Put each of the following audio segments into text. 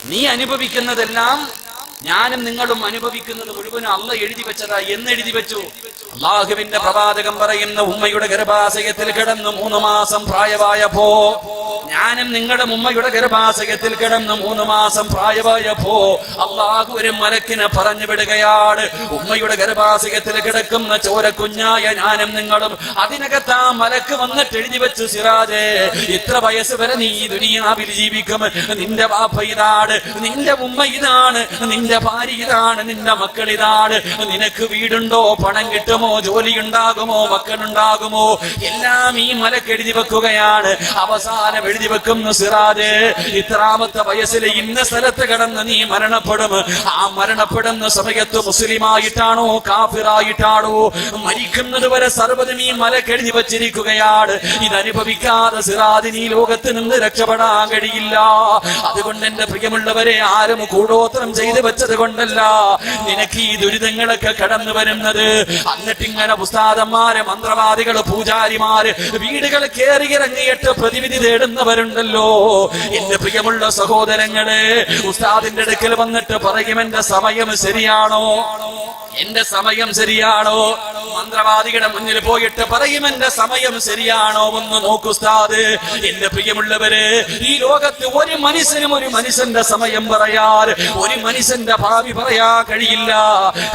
നീ അനുഭവിക്കുന്നതെല്ലാം ഞാനും നിങ്ങളും അനുഭവിക്കുന്നത് മുഴുവനും അള്ളാഹ് എഴുതി വെച്ചതാ. എന്ന് എഴുതി വെച്ചു? അള്ളാഹുവിന്റെ പ്രവാചകം പറയുന്ന ഉമ്മയുടെ ഗർഭാശയത്തിൽ കിടന്ന് 3 മാസം പ്രായമായപ്പോ, ഞാനും നിങ്ങളുടെ ഉമ്മയുടെ ഗർഭാശയത്തിൽ കിടന്ന് 3 മാസം പ്രായമായപ്പോ അള്ളാഹു ഒരു മലക്കിനെ പറഞ്ഞു വിടുകയാണ്. ഉമ്മയുടെ ഗർഭാശയത്തിൽ കിടക്കുന്ന ചോരക്കുഞ്ഞായ ഞാനും നിങ്ങളും, അതിനകത്ത് ആ മലക്ക് വന്നിട്ട് എഴുതി വെച്ചു, സിറാജേ, ഇത്ര വയസ്സ് വരെ നീ ദുനിയാവിൽ ജീവിക്കും. നിന്റെ വാപ്പ ഇതാണ്, നിന്റെ ഉമ്മ ഇതാണ്, നിന്റെ ഭാര്യ ഇതാണ്, നിന്റെ മക്കൾ ഇതാണ്. നിനക്ക് വീടുണ്ടോ, പണം കിട്ടുമോ, ജോലി ഉണ്ടാകുമോ, മക്കളുണ്ടാകുമോ, എല്ലാം ഈ മലക്ക് എഴുതി വെക്കുകയാണ്. അവസാനം എഴുതി വെക്കുന്നു, സിറാജേ, ഇത്രാമത്തെ വയസ്സിൽ ഇന്ന സ്ഥലത്ത് കിടന്ന് നീ മരണപ്പെടും. ആ മരണപ്പെടുന്ന സമയത്ത് മുസ്ലിമായിട്ടാണോ കാഫിറായിട്ടാണോ മരിക്കുന്നത് വരെ സർവ്വതും ഈ മലക്ക് എഴുതി വച്ചിരിക്കുകയാണ്. ഇതനുഭവിക്കാതെ സിറാജിന് ഈ ലോകത്ത് നിന്ന് രക്ഷപ്പെടാൻ കഴിയില്ല. അതുകൊണ്ട് എന്റെ പ്രിയമുള്ളവരെ, ആരും കൂടോത്രം ചെയ്ത് വെച്ചത് കൊണ്ടല്ല നിനക്ക് ഈ ദുരിതങ്ങളൊക്കെ കടന്നു വരുന്നത്. എന്നിട്ടിങ്ങനെ ഉസ്താദന്മാര്, മന്ത്രവാദികള്, പൂജാരിമാര് വീടുകൾ കയറിയിറങ്ങിയിട്ട് പ്രതിവിധി തേടുന്നവരുണ്ടല്ലോ. എന്റെ പ്രിയമുള്ള സഹോദരങ്ങളെ, ഉസ്താദിന്റെ അടുക്കൽ വന്നിട്ട് പറയും, എന്റെ സമയം ശരിയാണോ, എന്റെ സമയം ശരിയാണോ? മന്ത്രവാദികളുടെ മുന്നിൽ പോയിട്ട് പറയും, എന്റെ സമയം ശരിയാണോ, ഒന്ന് നോക്കൂ ഉസ്താദ്. എന്റെ പ്രിയമുള്ളവരെ, ഈ ലോകത്ത് ഒരു മനുഷ്യനും ഒരു മനുഷ്യന്റെ സമയം പറയാൻ, ഒരു മനുഷ്യന്റെ ഭാവി പറയാൻ കഴിയില്ല.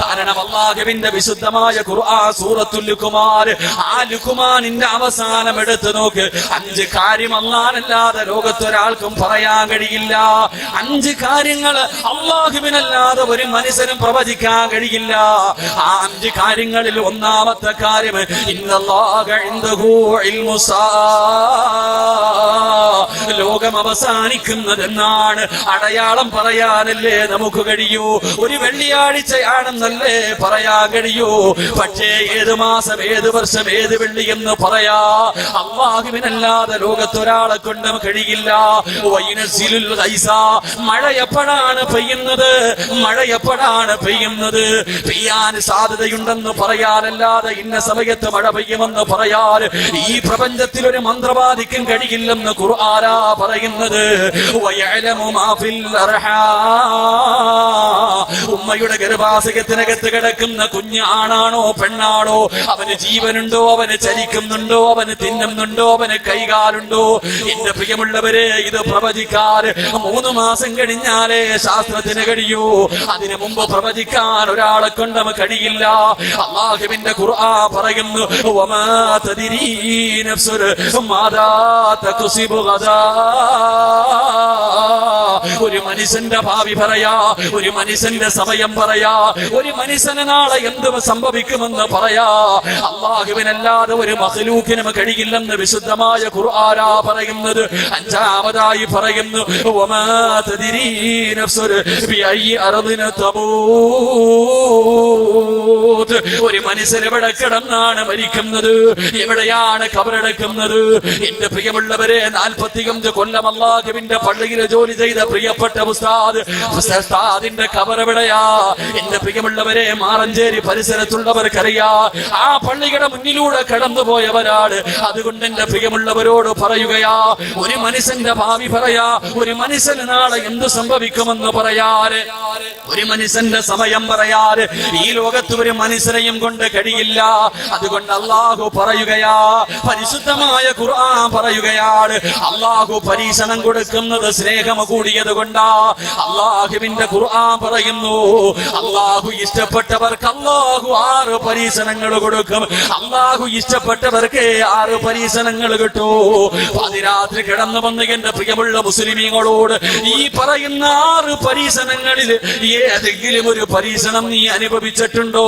കാരണം അല്ലാഹുവിന്റെ വിശുദ്ധമായ ഖുർആൻ സൂറത്തുൽ ലുഖ്മാൻ, ആ ലുഖ്മാനിന്റെ അവസാനം എടുത്തു നോക്ക്. 5 കാര്യം അല്ലാഹുവല്ലാതെ ലോകത്തൊരാൾക്കും പറയാൻ കഴിയില്ല. 5 കാര്യങ്ങൾ അല്ലാഹുവിനല്ലാതെ ഒരു മനുഷ്യനും പ്രവചിക്കാൻ കഴിയില്ല. ആ 5 കാര്യങ്ങളിൽ ഒന്നാമത്തെ കാര്യം, ഇന്നല്ലാഹ ഇൻദഹു ഇൽമുസാ, ലോകം അവസാനിക്കുന്നതെന്നാണ്. അടയാളം പറയാനല്ലേ നമുക്ക് കഴിയൂ? ഒരു വെള്ളിയാഴ്ചയാണെന്നല്ലേ പറയാൻ കഴിയൂ? പക്ഷേ ഏത് മാസം, ഏത് വർഷം, ഏത് വെള്ളി എന്ന് പറയാ അല്ലാഹുവിനല്ലാതെ ലോകത്തൊരാളെ കൊണ്ട് കഴിയില്ല. വൈനസിലുൽ ഗൈസ, മഴ എപ്പോഴാണ് പെയ്യുന്നത്, മഴ എപ്പോഴാണ് പെയ്യുന്നത്, പെയ്യാൻ സാധ്യതയുണ്ടെന്ന് പറയാനല്ലാതെ ഇന്ന സമയത്ത് മഴ പെയ്യുമെന്ന് പറയാൻ ഈ പ്രപഞ്ചത്തിൽ ഒരു മന്ത്രവാദിക്കും കഴിയില്ലെന്ന് ഖുർആനാ പറയുന്നത്. വയഅലമു മാ ഫിൽ അർഹാം, ഉമ്മയുടെ ഗർഭാശയത്തിനകത്ത് കിടക്കുന്ന കുഞ്ഞ് ആണാണോ പെണ്ണാണോ, അവന് ജീവനുണ്ടോ, അവന് ചലിക്കുന്നുണ്ടോ, അവന് തിന്നുന്നുണ്ടോ, അവന് കൈകാലുണ്ടോ? എന്റെ പ്രിയമുള്ളവരെ, ഇത് പ്രവചിക്കാൻ 3 മാസം കഴിഞ്ഞാലേ ശാസ്ത്രത്തിന് കഴിയൂ. അതിനു മുമ്പ് പ്രവചിക്കാൻ ഒരാളെ കൊണ്ട് കഴിയില്ല. അല്ലാഹുവിന്റെ ഖുർആൻ പറയുന്നു, വമാ തദ്രീ നഫ്സുൻ മാദാ തക്സിബു ഗദാ. ഒരു മനുഷ്യന്റെ ഭാവി പറയാ, ഒരു മനുഷ്യന്റെ സമയം പറയാ, ഒരു മനുഷ്യന് നാളെ എന്ത് സംഭവിക്കുമെന്ന് പറയാ അല്ലാഹുവിനല്ലാതെ ഒരു മഖ്ലൂക്കിനും കഴിയില്ലെന്ന് വിശുദ്ധമായ ഖുർആനാ പറയുന്നത്. 5ാമതായി പറയുന്നു, വമാ തദ്രീ നഫ്സുൻ ബിഅയ്യി അർദിൻ തമൂത്. ഒരു മനുഷ്യൻ എവിടെ കിടന്നാണ് മരിക്കുന്നത്, എവിടെയാണ് ഖബറടക്കുന്നത്? എന്റെ പ്രിയമുള്ളവരെ, 45 കൊല്ലം അല്ലാഹുവിന്റെ പള്ളിയിൽ ജോലി ചെയ്ത പ്രിയപ്പെട്ട ഉസ്താദിന്റെ ഖബർ എവിടെയാ? എന്റെ പ്രിയമുള്ളവരെ, മാറഞ്ചേരി പരിസരത്തുള്ളവർക്കറിയാ. ആ പള്ളിയുടെ മുന്നിലൂടെ കടന്നുപോയവരാണ്. അതുകൊണ്ട് എന്റെ പ്രിയമുള്ളവരോട് പറയുകയാ, ഒരു മനുഷ്യന്റെ ഭാവി പറയാ, ഒരു മനുഷ്യന് നാളെ എന്ത് സംഭവിക്കുമെന്ന് പറയാറ്, ഒരു മനുഷ്യന്റെ സമയം പറയാറ് ഈ ലോകത്ത് ഒരു മനുഷ്യനെയും കൊണ്ട് കഴിയില്ല. അതുകൊണ്ട് അല്ലാഹു പറയുകയാ, പരിശുദ്ധമായ ഖുർആൻ പറയുകയാണ്, അല്ലാഹു പരീക്ഷണം കൊടുക്കുന്നത് സ്നേഹം കൂടിയത് കൊണ്ടാ. അല്ലാഹുവിന്റെ ഖുർആൻ പറയുന്നു, അല്ലാഹു ഇഷ്ടപ്പെട്ടവർക്ക് അല്ലാഹു 6 പരീക്ഷണങ്ങൾ കൊടുക്കും. അല്ലാഹു ഇഷ്ടപ്പെട്ടവർക്ക് 6 പരീക്ഷണങ്ങൾ കിട്ടൂ. പാതിരാത്രി കിടന്നു വന്ന് എന്റെ പ്രിയമുള്ള മുസ്ലിമീങ്ങളോട്, ഈ പറയുന്ന 6 പരീക്ഷണങ്ങളിൽ ഏതെങ്കിലും ഒരു പരീക്ഷണം നീ അനുഭവിച്ചിട്ടുണ്ടോ?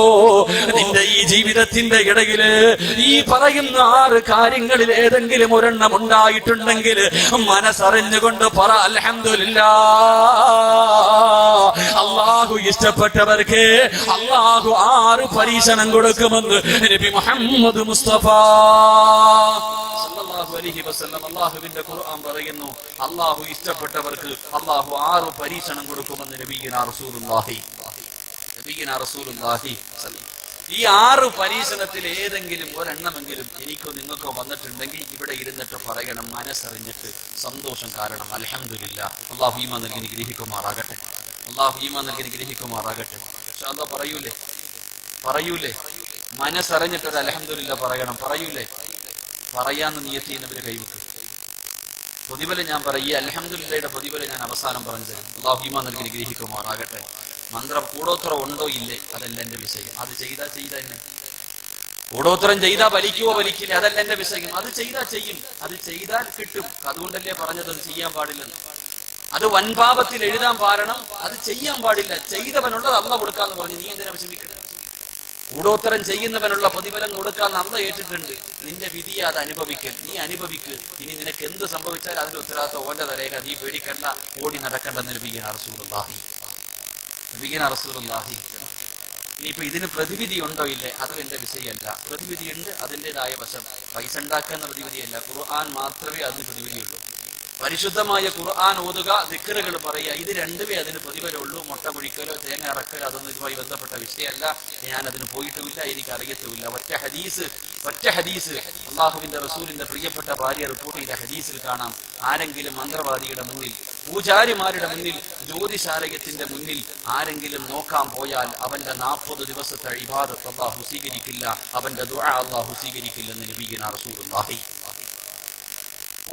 നിന്റെ ഈ ജീവിതത്തിന്റെ ഇടയില് ഈ പറയുന്ന 6 കാര്യങ്ങളിൽ ഏതെങ്കിലും ഒരെണ്ണം ഉണ്ടായിട്ടുണ്ടെങ്കിൽ മനസ്സറിഞ്ഞുകൊണ്ട് പറ, അൽഹംദുലില്ലാഹ്. അല്ലാഹു ഇഷ്ടപ്പെട്ടവർക്ക് അല്ലാഹു 6 പരീക്ഷണം കൊടുക്കുമെന്ന് നബി മുഹമ്മദ് മുസ്തഫ സല്ലല്ലാഹു അലൈഹി വസല്ലം അല്ലാഹുവിന്റെ ഖുർആൻ പറയുന്നു, അല്ലാഹു ഇഷ്ടപ്പെട്ടവർക്ക് അല്ലാഹു 6 പരീക്ഷണം കൊടുക്കുമെന്ന് നബിയുനാ റസൂലുള്ളാഹി ഈ 6 പരീക്ഷണത്തിൽ ഏതെങ്കിലും ഒരെണ്ണമെങ്കിലും എനിക്കോ നിങ്ങൾക്കോ വന്നിട്ടുണ്ടെങ്കിൽ ഇവിടെ ഇരുന്നിട്ട് പറയണം, മനസ്സറിഞ്ഞിട്ട് സന്തോഷം കാരണം അൽഹംദുലില്ലാ, അല്ലാഹു ഈമാൻ നൽകി ഗ്രഹിക്കുമാറാകട്ടെ, അല്ലാഹു ഈമാൻ നൽകി ഗ്രഹിക്കുമാറാകട്ടെ. ഇൻഷാ അല്ലാഹ് പറയൂലേ മനസ്സറിഞ്ഞിട്ടൊരു അൽഹംദുലില്ലാ പറയണം, പറയൂലേ? പറയാന്ന് നിയത്ത് ചെയ്യുന്നവര് കൈവിട്ടു. പ്രതിഫലം ഞാൻ പറയും, ഈ അൽഹംദുലില്ലയുടെ പ്രതിഫലം ഞാൻ അവസാനം പറഞ്ഞു തരും. അല്ലാഹു ഈമാൻ നൽകി ഗ്രഹിക്കുമാറാകട്ടെ. മന്ത്രം കൂടോത്രം ഉണ്ടോ ഇല്ലേ അതല്ല എന്റെ വിഷയം. അത് ചെയ്താ തന്നെ കൂടോത്രം ചെയ്താ വലിക്കുവോ വലിക്കില്ല അതല്ല എന്റെ വിഷയം. അത് ചെയ്താ ചെയ്യും, അത് ചെയ്താൽ കിട്ടും. അതുകൊണ്ടല്ലേ പറഞ്ഞത് അത് ചെയ്യാൻ പാടില്ലെന്ന്. അത് വൻപാപത്തിൽ എഴുതാൻ കാരണം അത് ചെയ്യാൻ പാടില്ല. ചെയ്തവനുള്ളത് അള്ളാഹ് കൊടുക്കാന്ന് പറഞ്ഞു. നീ എന്തിനാ വിഷമിക്കണം? കൂടോത്തരം ചെയ്യുന്നവനുള്ള പ്രതിഫലം കൊടുക്കാന്ന് അള്ളാഹ് ഏറ്റിട്ടുണ്ട്. നിന്റെ വിധിയെ അത് അനുഭവിക്കൽ, നീ അനുഭവിക്ക്. ഇനി നിനക്ക് എന്ത് സംഭവിച്ചാൽ അതിന്റെ ഉത്തരവാദിത്വം ഓന്റെ തലയില. നീ പേടിക്കണ്ട, ഓടി നടക്കണ്ടെന്ന് നബിയന റസൂലുള്ളാഹി. ഇനിയിപ്പോ ഇതിന് പ്രതിവിധി ഉണ്ടോ ഇല്ലേ അതും എന്റെ വിഷയമല്ല. പ്രതിവിധി ഉണ്ട്, അതിൻ്റെതായ വശം. പൈസ ഉണ്ടാക്കുന്ന പ്രതിവിധിയല്ല, ഖുർആൻ മാത്രമേ അതിന് പ്രതിവിധിയുള്ളൂ. പരിശുദ്ധമായ ഖുർആൻ ഓതുക, ദിക്റുകൾ പറയുക, ഇത് രണ്ടുമേ അതിന് പ്രതിഫലമുള്ളൂ. മുട്ട കുഴിക്കലോ തേങ്ങ ഇറക്കലോ അതൊന്നും ഇതുമായി ബന്ധപ്പെട്ട വിഷയമല്ല. ഞാൻ അതിന് പോയിട്ടുമില്ല, എനിക്ക് അറിയത്തുമില്ല. ഒറ്റ ഹദീസ് അള്ളാഹുവിന്റെ റസൂലിന്റെ പ്രിയപ്പെട്ട ഭാര്യ റിപ്പോർട്ട് ചെയ്ത ഹദീസിൽ കാണാം, ആരെങ്കിലും മന്ത്രവാദിയുടെ മുന്നിൽ, പൂജാരിമാരുടെ മുന്നിൽ, ജ്യോതിശാലയത്തിന്റെ മുന്നിൽ ആരെങ്കിലും നോക്കാൻ പോയാൽ അവന്റെ 40 ദിവസത്തെ ഇബാദത്ത് അല്ലാഹു സ്വീകരിക്കില്ല, അവന്റെ ദുആ അല്ലാഹു സ്വീകരിക്കില്ലെന്ന് നബിയുനാ റസൂലുള്ളാഹി.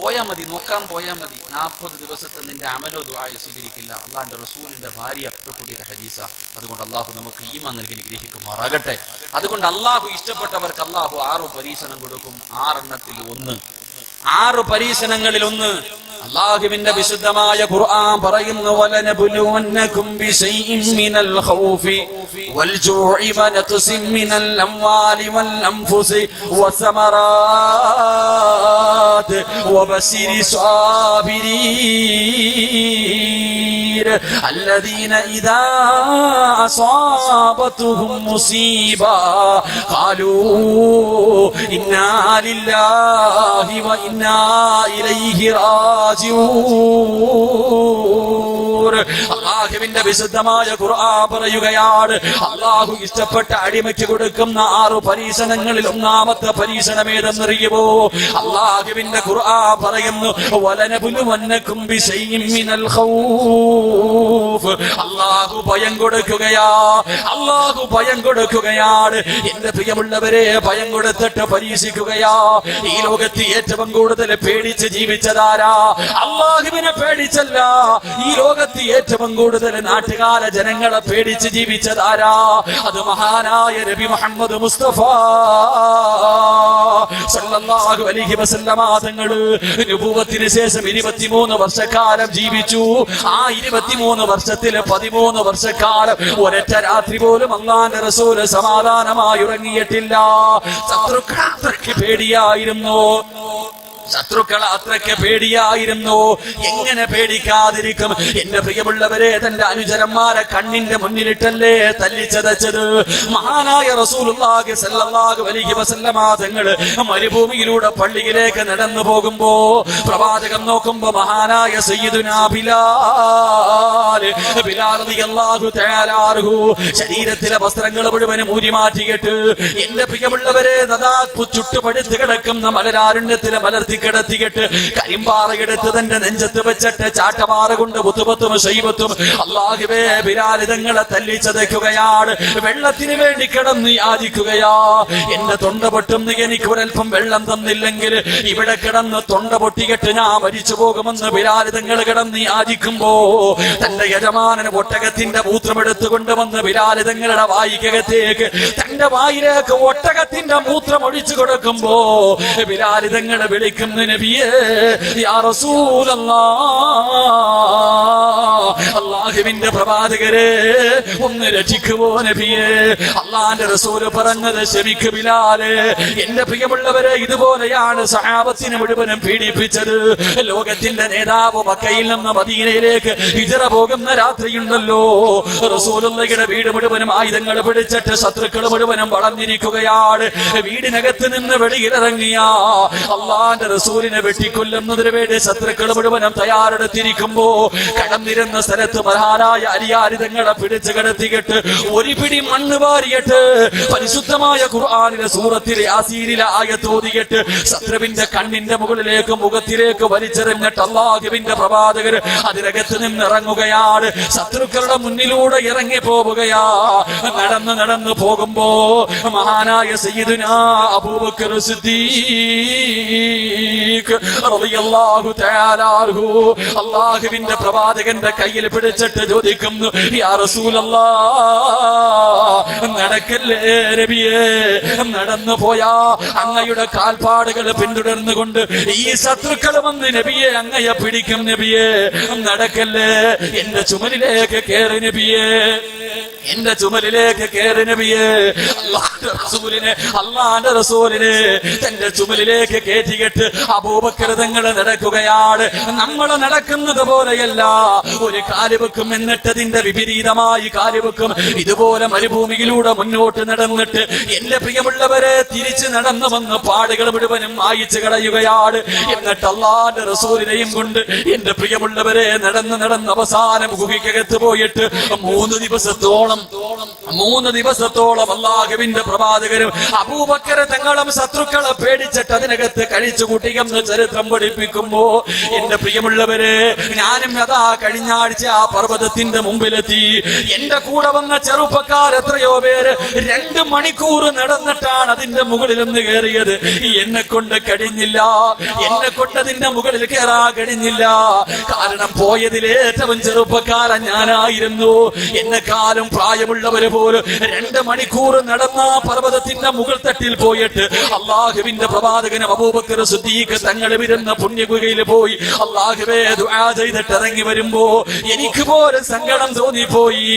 പോയാ മതി, നോക്കാൻ പോയാ മതി. 40 ദിവസത്തെ നിന്റെ അമലോ ദുആയോ സ്വീകരിക്കില്ല. അള്ളാന്റെ റസൂലിന്റെ ഭാര്യ കൂടിയ ഹദീസ. അതുകൊണ്ട് അള്ളാഹു നമുക്ക് ഈമാൻ നൽകി ഗ്രഹിക്കുമാറാകട്ടെ. അതുകൊണ്ട് അള്ളാഹു ഇഷ്ടപ്പെട്ടവർക്ക് അള്ളാഹു 6 പരീക്ഷണം കൊടുക്കും. 6 പരീക്ഷണങ്ങളിൽ ഒന്ന് അല്ലാഹുവിന്റെ വിശുദ്ധമായ ഖുർആൻ പറയുന്നു, വലനബ്ലുവന്നകും ബിശൈഇൻ മിനൽ ഖൗഫി വൽ ജൂഇ വനഖ്സിൻ മിനൽ അംവാലി വൽ അൻഫുസി വസമറാത്ത് വബശിരി സാബിരീൻ الذين إذا أصابتهم مصيبة قالوا إنا لله وإنا إليه راجعون. അല്ലാഹുവിന്റെ വിശുദ്ധമായ ഖുർആൻ പറയുകയാണ്, അല്ലാഹു ഇഷ്ടപ്പെട്ട അടിമയ്ക്ക് കൊടുക്കുന്ന 6 പരീക്ഷണങ്ങളിൽ ഒന്നാമത്തെ പരീക്ഷണം ഏതെന്നറിയുമോ? അല്ലാഹുവിന്റെ ഖുർആൻ പറയുന്നു, വലനബ്ലുവന്നകും ബിശൈഇൻ മിനൽ ഖൗഫ്. അല്ലാഹു ഭയം കൊടുക്കുകയാണ്. എന്റെ പ്രിയമുള്ളവരെ, ഭയം കൊടുത്തിട്ട് പരീക്ഷിക്കുകയാ. ഈ ലോകത്ത് ഏറ്റവും കൂടുതൽ പേടിച്ച് ജീവിച്ചതാരാ? അല്ലാഹുവിനെ പേടിച്ചല്ല. ഈ ലോകത്ത് ഏറ്റവും കൂടുതൽ നാട്ടുകാരെ ജനങ്ങളെ പേടിച്ച് ജീവിച്ചതാരാ? അത് മഹാനായ നബി മുഹമ്മദ് മുസ്തഫ സല്ലല്ലാഹു അലൈഹി വസല്ലമ തങ്ങള് നബുവത്തിന് ശേഷം 23 വർഷക്കാലം ജീവിച്ചു. ആ 23 വർഷത്തിൽ 13 വർഷക്കാലം ഒരൊറ്റ രാത്രി പോലും അല്ലാഹുവിന്റെ റസൂൽ സമാധാനമായി ഉറങ്ങിയിട്ടില്ല. ശത്രുക്കൾ അത്രയ്ക്ക് പേടിയായിരുന്നു. എങ്ങനെ പേടിക്കാതിരിക്കും? എന്റെ പ്രിയമുള്ളവരെ, തന്റെ അനുചരന്മാരെ കണ്ണിന്റെ മുന്നിലിട്ടല്ലേ തല്ലിച്ചതച്ചത്. മഹാനായ റസൂലുള്ളാഹി സ്വല്ലല്ലാഹു അലൈഹി വസല്ലമ തങ്ങൾ മരുഭൂമിയിലൂടെ പള്ളിയിലേക്ക് നടന്നു പോകുമ്പോ പ്രവാചകൻ നോക്കുമ്പോ മഹാനായ സയ്യിദുനാ ബിലാൽ റളിയല്ലാഹു തആല അൻഹു ശരീരത്തിലെ വസ്ത്രങ്ങൾ മുഴുവനും ഊരി മാറ്റിയിട്ട്, എന്റെ പ്രിയമുള്ളവരെ, ചുട്ടുപടുത്ത് കിടക്കുന്ന മലരാരുണ്യത്തിലെ മലർത്തി കിടത്തിയിട്ട് കരിമ്പാറയെടുത്ത് തന്റെ നെഞ്ചത്ത് വെച്ചിട്ട് ചാട്ടമാറ കൊണ്ട് ബുത്തുബത്തും ശൈബത്തും അല്ലാഹുവേ ബിലാൽ തങ്ങളെ തല്ലിച്ചതയ്ക്കുകയാണ്. വെള്ളത്തിന് വേണ്ടി കിടന്ന് യാചിക്കുകയാ. എന്റെ തൊണ്ട പൊട്ടുന്ന എനിക്ക് ഒരൽപ്പം വെള്ളം തന്നില്ലെങ്കിൽ ഇവിടെ കിടന്ന് തൊണ്ട പൊട്ടിയിട്ട് ഞാൻ മരിച്ചു പോകുമെന്ന് ബിലാൽ തങ്ങൾ കിടന്ന് യാചിക്കുമ്പോ തന്റെ യജമാനൻ ഒട്ടകത്തിന്റെ മൂത്രമെടുത്തു കൊണ്ടുവന്ന് ബിലാൽ തങ്ങളുടെ വായിക്കകത്തേക്ക്, തന്റെ വായിലേക്ക് ഒട്ടകത്തിന്റെ മൂത്രം ഒഴിച്ചു കൊടുക്കുമ്പോ ബിലാൽ തങ്ങളെ വിളിക്കുന്നു, നബിയേ യാ റസൂലല്ലാഹ്, അല്ലാഹുവിന്റെ പ്രവാചകരെ ഒന്ന് രക്ഷിക്കുവോ നബിയേ. അല്ലാഹുവിന്റെ റസൂല് പറഞ്ഞത്, ശരിക്ക് ബിലാലെ, എന്റെ പ്രിയമുള്ളവരെ, ഇതുപോലെയാണ് സഹാബത്തിനെ മുഴുവനും പീഡിപ്പിച്ചത്. ലോകത്തിന്റെ നേതാവ് മക്കയിൽ നിന്ന് മദീനയിലേക്ക് ഹിജ്റ പോകുന്ന രാത്രിയുണ്ടല്ലോ, റസൂലുള്ളാഹിയുടെ വീട് മുഴുവനും ആയുധങ്ങൾ പിടിച്ചിട്ട് ശത്രുക്കൾ മുഴുവനും വളർന്നിരിക്കുകയാണ്. വീടിനകത്ത് നിന്ന് വെളിയിലിറങ്ങിയ അല്ലാഹുവിന്റെ റസൂലിനെ വെട്ടിക്കൊല്ലുന്നതിന് വേണ്ടി ശത്രുക്കൾ മുഴുവനും തയ്യാറെടുത്തിരിക്കുമ്പോ കടന്നിരുന്ന സ്ഥലത്ത് മഹാനായ അലിയാരി തങ്ങളെ പിടിച്ചു കിടത്തിയിട്ട് ഒരു പിടി മണ്ണ് വാരിയിട്ട് പരിശുദ്ധമായ ഖുർആനിലെ സൂറത്തിലെ യാസീനിലെ ആയത്ത് ഓതിയിട്ട് ശത്രുവിന്റെ കണ്ണിന്റെ മുകളിലേക്ക് മുഖത്തിലേക്ക് വലിച്ചെറിഞ്ഞിട്ട് അല്ലാഹുവിന്റെ പ്രവാചകർ അതിനകത്ത് നിന്നിറങ്ങുകയാണ്. ശത്രുക്കളുടെ മുന്നിലൂടെ ഇറങ്ങി പോവുകയാ. നടന്നു പോകുമ്പോ മഹാനായ സയ്യിദുനാ അബൂബക്കർ സിദ്ദീഖ് റളിയല്ലാഹു തആല അൻഹു അല്ലാഹുവിന്റെ പ്രവാചകന്റെ കയ്യിൽ പിടിച്ചിട്ട് ചോദിക്കുന്നു, യാ റസൂലല്ലാഹ്, നടക്കല്ലേ നബിയേ, നടന്നു പോയാ അങ്ങയുടെ കാൽപ്പാടുകൾ പിന്തുടർന്നുകൊണ്ട് ഈ ശത്രുക്കൾ വന്ന് നബിയെ അങ്ങയെ പിടിക്കും നബിയേ, നടക്കല്ലേ, എന്റെ ചുമലിലേക്ക് കേറി നബിയേ, എന്റെ ചുമലിലേക്ക് കേറി നബിയേ. അല്ലാഹുവിന്റെ റസൂലിനെ തന്റെ ചുമലിലേക്ക് കയറ്റിയിട്ട് അബൂബക്കർ തങ്ങൾ നടക്കുകയാണ്. നമ്മൾ നടക്കുന്നത് പോലെയല്ല. ഒരു കാലുവെക്കും, എന്നിട്ടതിന്റെ വിപരീതമായി കാലുവെക്കും. ഇതുപോലെ മരുഭൂമിയിലൂടെ മുന്നോട്ട് നടന്നിട്ട് എന്റെ പ്രിയമുള്ളവരെ തിരിച്ചു നടന്നു വന്ന് പാടുകൾ മുഴുവനും മായിച്ചു കളയുകയാണ്. എന്നിട്ട് അല്ലാഹുവിന്റെ റസൂലിനെയും കൊണ്ട് എന്റെ പ്രിയമുള്ളവരെ നടന്ന് അവസാനം ഗുഹയ്ക്കകത്ത് പോയിട്ട് 3 ദിവസത്തോളം അല്ലാഹുവിന്റെ പ്രവാചകരും അബൂബക്കർ തങ്ങളും ശത്രുക്കളെ പേടിച്ചിട്ട് അതിനകത്ത് കഴിച്ചു കൂട്ടിയെന്ന് ചരിത്രം പഠിപ്പിക്കുമ്പോ എന്റെ പ്രിയമുള്ളവരെ, ഞാനും അതാ കഴിഞ്ഞ ആഴ്ച ആ പർവ്വതത്തിന്റെ മുമ്പിലെത്തി. എന്റെ കൂടെ വന്ന ചെറുപ്പക്കാർ എത്രയോ പേര് 2 മണിക്കൂർ നടന്നിട്ടാണ് അതിന്റെ മുകളിൽ നിന്ന് കയറിയത്. എന്നെ കൊണ്ട് കഴിഞ്ഞില്ല, എന്നെ കൊണ്ട് അതിന്റെ മുകളിൽ കയറാൻ കഴിഞ്ഞില്ല. കാരണം പോയതിലേറ്റവും ചെറുപ്പക്കാരൻ ഞാനായിരുന്നു. എന്നെക്കാളും പ്രായമുള്ളവര് പോലും 2 മണിക്കൂർ നടന്ന പർവ്വതത്തിന്റെ മുകൾ തട്ടിൽ പോയിട്ട് അല്ലാഹുവിന്റെ പ്രവാചകനും അബൂബക്കർ സിദ്ദീഖ് തങ്ങൾ വരുന്ന പുണ്യഗുഹയിൽ പോയി അല്ലാഹുവേ ദുആ ചെയ്തിട്ട് ഇറങ്ങി വരുമ്പോ എനിക്ക് പോലും സങ്കടം തോന്നിപ്പോയി.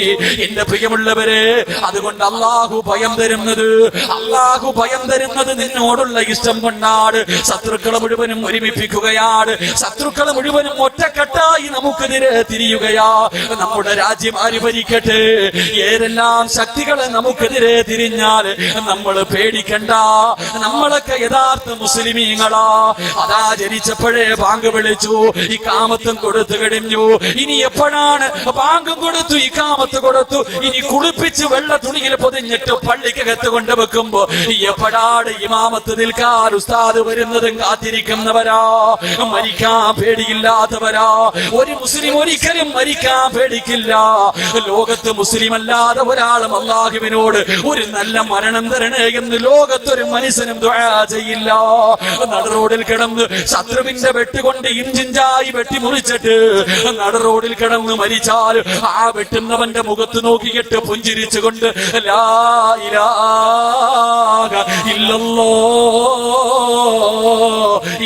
എന്റെ പ്രിയമുള്ളവരെ, അതുകൊണ്ട് അല്ലാഹു ഭയം തരുന്നത് നിന്നോടുള്ള ഇഷ്ടം കൊണ്ടാണ്. ശത്രുക്കളെ മുഴുവനും ഒരുമിപ്പിക്കുകയാണ്. ശത്രുക്കളെ മുഴുവനും ഒറ്റക്കെട്ടായി നമുക്കെതിരെ തിരിയുകയാ. നമ്മുടെ രാജ്യം ആര് ഭരിക്കട്ടെ, ഏതെല്ലാം ശക്തികളെ നമുക്കെതിരെ തിരിഞ്ഞാൽ നമ്മൾ പേടിക്കണ്ട. നമ്മളൊക്കെ യഥാർത്ഥ മുസ്ലിമീങ്ങളാ. അതാ ജനിച്ചപ്പോഴേ ബാങ്ക് വിളിച്ചു, ഇഖാമത്തും കൊടുത്തു കഴിഞ്ഞു. ഇനി എപ്പോഴാണ് ബാങ്കും കൊടുത്തു, ഇഖാമത്ത് കൊടുത്തു, ഇനി കുളിപ്പിച്ച് വെള്ള തുണിയിൽ പൊതിഞ്ഞിട്ട് പള്ളിക്കകത്ത് കൊണ്ടുവെക്കുമ്പോ എപ്പോഴാണ് ഇമാമത്ത് നിൽക്കാൻ ഉസ്താദ് വരുന്നതും കാത്തിരിക്കുന്നവരാ. മരിക്കാൻ പേടിയില്ലാത്തവരാ. ഒരു മുസ്ലിം ഒരിക്കലും മരിക്കാൻ പേടിക്കില്ല. ലോകത്ത് മുസ്ലിം അല്ലാതെ ഒരാളും അല്ലാഹുവിനോട് ഒരു നല്ല മരണം തരണേ എന്ന് ലോകത്തൊരു മനുഷ്യനും ദുആ ചെയ്യില്ല. നട റോഡിൽ കിടന്ന് ശത്രുവിന്റെ വെട്ടുകൊണ്ട് ഇഞ്ചിഞ്ചായി വെട്ടി മുറിച്ചിട്ട് നട റോഡിൽ കിടന്ന് മരിച്ചാൽ ആ വെട്ടുന്നവന്റെ മുഖത്ത് നോക്കിയിട്ട് പുഞ്ചിരിച്ചുകൊണ്ട് ലാ ഇലാഹ ഇല്ലല്ലാഹ്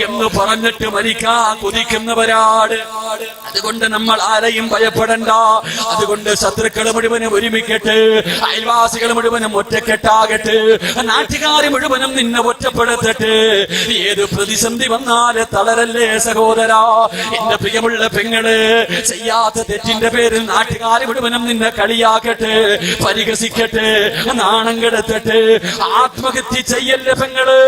എന്ന് പറഞ്ഞിട്ട് മരിക്കാൻ കൊതിക്കുന്നവരാണ്. അതുകൊണ്ട് നമ്മൾ ആരെയും ഭയപ്പെടണ്ട. അതുകൊണ്ട് ശത്രുക്കൾ മുഴുവനും ഒരുമിക്കട്ടെ, അയൽവാസികൾ മുഴുവനും ഒറ്റക്കെട്ടാകട്ടെ, നാട്ടുകാർ മുഴുവനും നിന്നെ ഒറ്റപ്പെടുത്തട്ടെ. ഏത് പ്രതിസന്ധി വന്നാല് തളരല്ലേ സഹോദരാ. എന്റെ പ്രിയമുള്ള പെങ്ങള്, ചെയ്യാത്ത തെറ്റിന്റെ പേരിൽ നാട്ടുകാർ മുഴുവനും നിന്നെ കളിയാക്കട്ടെ, പരിഹസിക്കട്ടെ, നാണം കെടുത്തട്ടെ. ആത്മഹത്യ ചെയ്യല്ലേ പെങ്ങള്,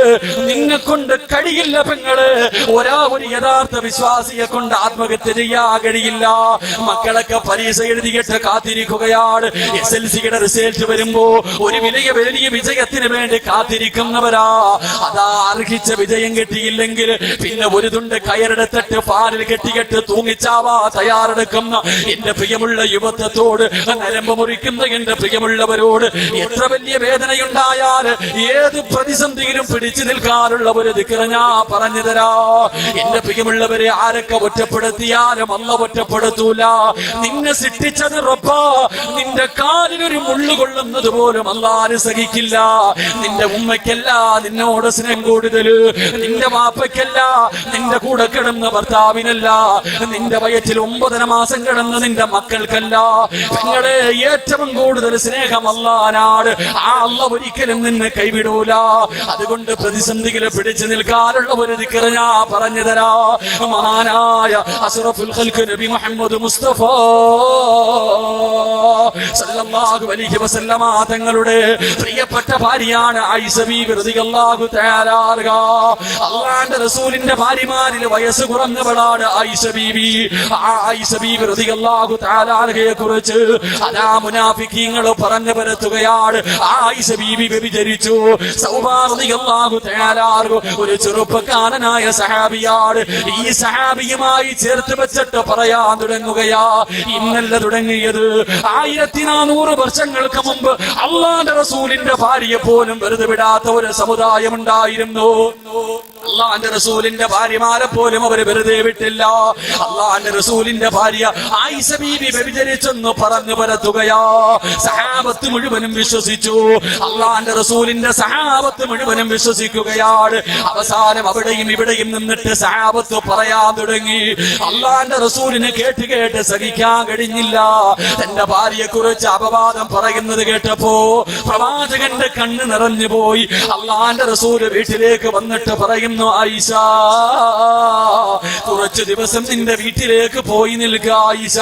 നിന്നെ കൊണ്ട് കഴിയില്ല പെങ്ങള്. ഒരു യഥാർത്ഥ വിശ്വാസിയെ കൊണ്ട് ആത്മഹത്യ ചെയ്യാൻ കഴിയില്ല. മക്കളൊക്കെ പരീക്ഷ എഴുതിയിട്ട് കാത്തിരിക്കുകയാണ്. SLCയുടെ റിസൾട്ട് വരുമ്പോ ഒരു വലിയ വിജയത്തിന് വേണ്ടി കാത്തിരിക്കുന്നവരാ. അതാ അർഹിച്ച വിജയം കിട്ടിയില്ലെങ്കിൽ പിന്നെ ഒരു തുണ്ട് കയറെടുത്തിട്ട് പാലിൽ കെട്ടിയിട്ട് തൂങ്ങിച്ചാവാ തയ്യാറെടുക്കുന്ന എന്റെ പ്രിയമുള്ള യുവത്വത്തോട്, നരമ്പ് മുറിക്കുന്ന എന്റെ പ്രിയമുള്ളവരോട്, എത്ര വലിയ വേദനയുണ്ടായാൽ ഏത് പ്രതിസന്ധിയിലും പിടിച്ചു നിൽക്കാനുള്ള ഒരു ദിക്ർ ഞാൻ പറഞ്ഞു തരാ. എന്റെ പ്രിയമുള്ളവരെ, ആരൊക്കെ ഒറ്റപ്പെടുത്തിയാലും അല്ലാഹു ഒറ്റപ്പെടുത്തൂല. നിന്നെ സൃഷ്ടിച്ചത് റബ്ബാ. നിന്റെ കാലിലൊരു മുള്ളു കൊള്ളുന്നത് പോലും അല്ലാഹു സഹിക്കില്ല. നിന്റെ ഉമ്മയ്ക്കല്ല നിന്നോട് സ്നേഹം കൂടുതൽ, നിന്റെ വാപ്പയ്ക്കല്ല, നിന്റെ കൂടെ കിടന്ന ഭർത്താവിനല്ല, നിന്റെ വയറ്റിൽ 9 മാസം കിടന്ന നിന്റെ മക്കൾക്കല്ല. നിങ്ങളെ ഏറ്റവും കൂടുതൽ സ്നേഹം അല്ലാഹുവിനാണ്. ആ അല്ലാഹു ഒരിക്കലും നിന്നെ കൈവിടൂല. അതുകൊണ്ട് പ്രതിസന്ധികളെ പിടിച്ചു നിൽക്കാനുള്ള ഒരു ദിക്ർ ഞാൻ പറഞ്ഞു തരാ. മഹാനായ അഷ്റഫുൽ ഖൽഖ് നബി മുഹമ്മദ് മുസ്തഫ സല്ലല്ലാഹു അലൈഹി വസല്ലമ തങ്ങളുടെ പ്രിയപ്പെട്ട ഭാര്യയാണ് ആയിഷ ബീബി റളിയല്ലാഹു തആല അൻഹ. അല്ലാഹുവിന്റെ റസൂലിന്റെ ഭാര്യമാരിൽ വയസ്സ് കുറഞ്ഞവളാണ് ആയിഷ ബീബി. ആയിഷ ബീബി റളിയല്ലാഹു തആല അൻഹയെ കുറിച്ച് അതാ മുനാഫിക്കീങ്ങൾ പറഞ്ഞു പരത്തുകയാണ്. ആയിഷ ബീബി വ്യഭിചരിച്ചു. സൗബാ റളിയല്ലാഹു തആല അൻഹ ഒരു ചെറുപ്പക്കാരനായ സഹാബിയാണ്. ഈ സഹാബിയുമായി ചേർത്ത് വെച്ചിട്ട് പറയാൻ തുടങ്ങുകയാ. ഇന്നല്ല തുടങ്ങിയത്, 1400 വർഷങ്ങൾക്ക് മുമ്പ് അല്ലാഹുവിന്റെ റസൂലിന്റെ ഭാര്യയെ പോലും വെറുതെ വിടാത്ത ഒരു സമുദായം ഉണ്ടായിരുന്നു. അല്ലാഹുവിന്റെ റസൂലിന്റെ ഭാര്യമാരെ പോലും അവർ വെറുതെ വിട്ടില്ല. അല്ലാഹുവിന്റെ റസൂലിന്റെ ഭാര്യ ആയിഷ ബീബി വ്യഭിചരിച്ചെന്ന് പറഞ്ഞു പരത്തുകയാ. സഹാബത്ത് മുഴുവനും വിശ്വസിച്ചു. അല്ലാഹുവിന്റെ റസൂലിന്റെ സഹാബത്ത് മുഴുവനും വിശ്വസിക്കുകയാണ്. അവസാനം അവിടെയും ഇവിടെയും നിന്നിട്ട് സഹാബത്ത് പറയാൻ തുടങ്ങി. അല്ലാഹുവിന്റെ റസൂലിനെ കേട്ട് കേട്ട് സഹിക്കാൻ കഴിഞ്ഞില്ല. തന്റെ ഭാര്യയെ കുറിച്ച് അപവാദം പറയുന്നത് കേട്ടപ്പോ പ്രവാചകന്റെ കണ്ണ് നിറഞ്ഞു പോയി. അല്ലാഹുവിന്റെ റസൂല് വീട്ടിലേക്ക് വന്നിട്ട് പറയുന്നു, ആയിഷ, കുറച്ചു ദിവസം നിന്റെ വീട്ടിലേക്ക് പോയി നിൽക്ക ആയിഷ,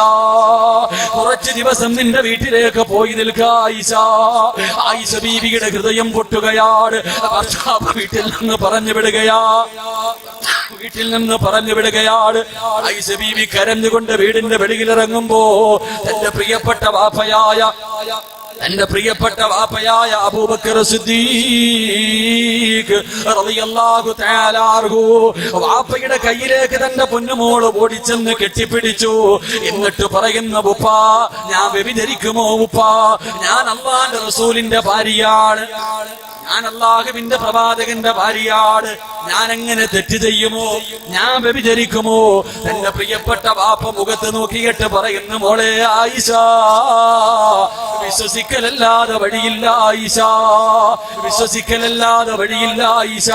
കുറച്ചു ദിവസം നിന്റെ വീട്ടിലേക്ക് പോയി നിൽക്ക ആയിഷ. ആയിഷ ബീവിയുടെ ഹൃദയം പൊട്ടുകയാണ്. ഭർത്താവ് വീട്ടിൽ നിന്ന് പറഞ്ഞു വിടുകയാണ്. ആയിഷ ബീവി കരഞ്ഞുകൊണ്ട് വീടിന്റെ വെളിയിലിറങ്ങുമ്പോ തന്റെ പ്രിയപ്പെട്ട വാപ്പയായ അബൂബക്കർ സിദ്ദീഖ് റളിയല്ലാഹു തആല അൻഹു വാപ്പയുടെ കയ്യിലേക്ക് തന്റെ പൊന്നുമോള് ഓടിച്ചെന്ന് കെട്ടിപ്പിടിച്ചു. എന്നിട്ട് പറയുന്ന, ഉപ്പാ, ഞാൻ വ്യഭിചരിക്കുമോ ഉപ്പാ? ഞാൻ അല്ലാഹുവിന്റെ റസൂലിന്റെ ഭാര്യയാണ്, ഞാൻ അല്ലാഹുവിന്റെ പ്രവാചകന്റെ ഭാര്യയാണ്. ഞാൻ എങ്ങനെ തെറ്റ് ചെയ്യുമോ? ഞാൻ വ്യഭിചരിക്കുമോ? തന്റെ പ്രിയപ്പെട്ട വാപ്പ മുഖത്ത് നോക്കിയിട്ട് പറയുന്നു, മോളെ ആയിഷ, വിശ്വസിക്കലല്ലാതെ വഴിയില്ല ആയിഷ, വിശ്വസിക്കലല്ലാതെ വഴിയില്ല ആയിഷ.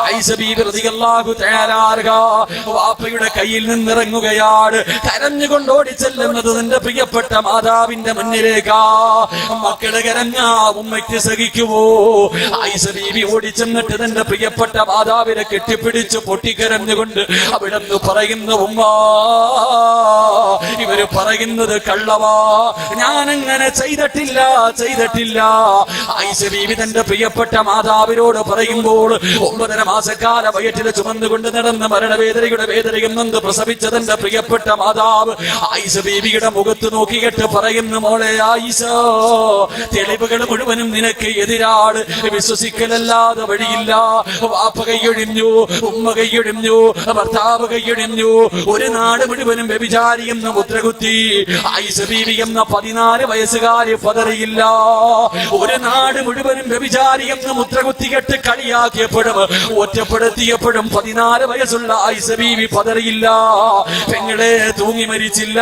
ആയിഷ ബീബി റളിയല്ലാഹു തആല അൻഹ വാപ്പയുടെ കയ്യിൽ നിന്നിറങ്ങുകയാണ്. കരഞ്ഞുകൊണ്ട് ഓടിച്ചെല്ലുന്നത് തന്റെ പ്രിയപ്പെട്ട മാതാവിന്റെ മുന്നിലേക്കാ. മക്കളെ കരഞ്ഞ ഉമ്മയ്ക്ക് സഹിക്കുവോ? ആയിഷ ബീബി ഓടിച്ചെന്നിട്ട് തന്റെ പ്രിയപ്പെട്ട മാതാവിനെ കെട്ടിപ്പിടിച്ച് പൊട്ടിക്കരഞ്ഞുകൊണ്ട് അവിടെന്ന് പറയുന്ന, ഉമ്മാ, ഇവര് പറയുന്നത് കള്ളവാ, ഞാനങ്ങനെ ചെയ്തിട്ടില്ല. ആയിഷ ബീവി തന്റെ പ്രിയപ്പെട്ട മാതാവിനോട് പറയുമ്പോൾ 9.5 മാസക്കാല വയറ്റിൽ ചുമന്നുകൊണ്ട് നടന്ന് മരണവേദനയുടെ വേദനയും നൊന്ത് പ്രസവിച്ച തന്റെ പ്രിയപ്പെട്ട മാതാവ് ആയിഷ ബീവിയുടെ മുഖത്ത് നോക്കിയിട്ട് പറയുന്നു, മോളെ ആയിഷ, തെളിവുകൾ മുഴുവനും നിനക്ക് എതിരാണ്, വിശ്വസിക്കലല്ലാതെ വഴിയില്ല. വാപ്പ കൈയൊഴിഞ്ഞു, ഉമ്മ കൈയൊഴിഞ്ഞു, ഭർത്താവ് കൈയൊഴിഞ്ഞു. ഒരു നാട് മുഴുവനും വ്യഭിചാരിയെന്ന് മുദ്രകുത്തി. ആയിഷ ബീവി എന്ന 14 വയസ്സുകാരി പതറിയില്ല. ഒരു നാട് മുഴുവനും വ്യഭിചാരിയെന്ന് മുദ്രകുത്തികെട്ട് കളിയാക്കിയപ്പോഴും ഒറ്റപ്പെടുത്തിയപ്പോഴും 14 വയസ്സുള്ള ആയിഷ ബീവി പതറിയില്ല. പെങ്ങളെ തൂങ്ങി മരിച്ചില്ല,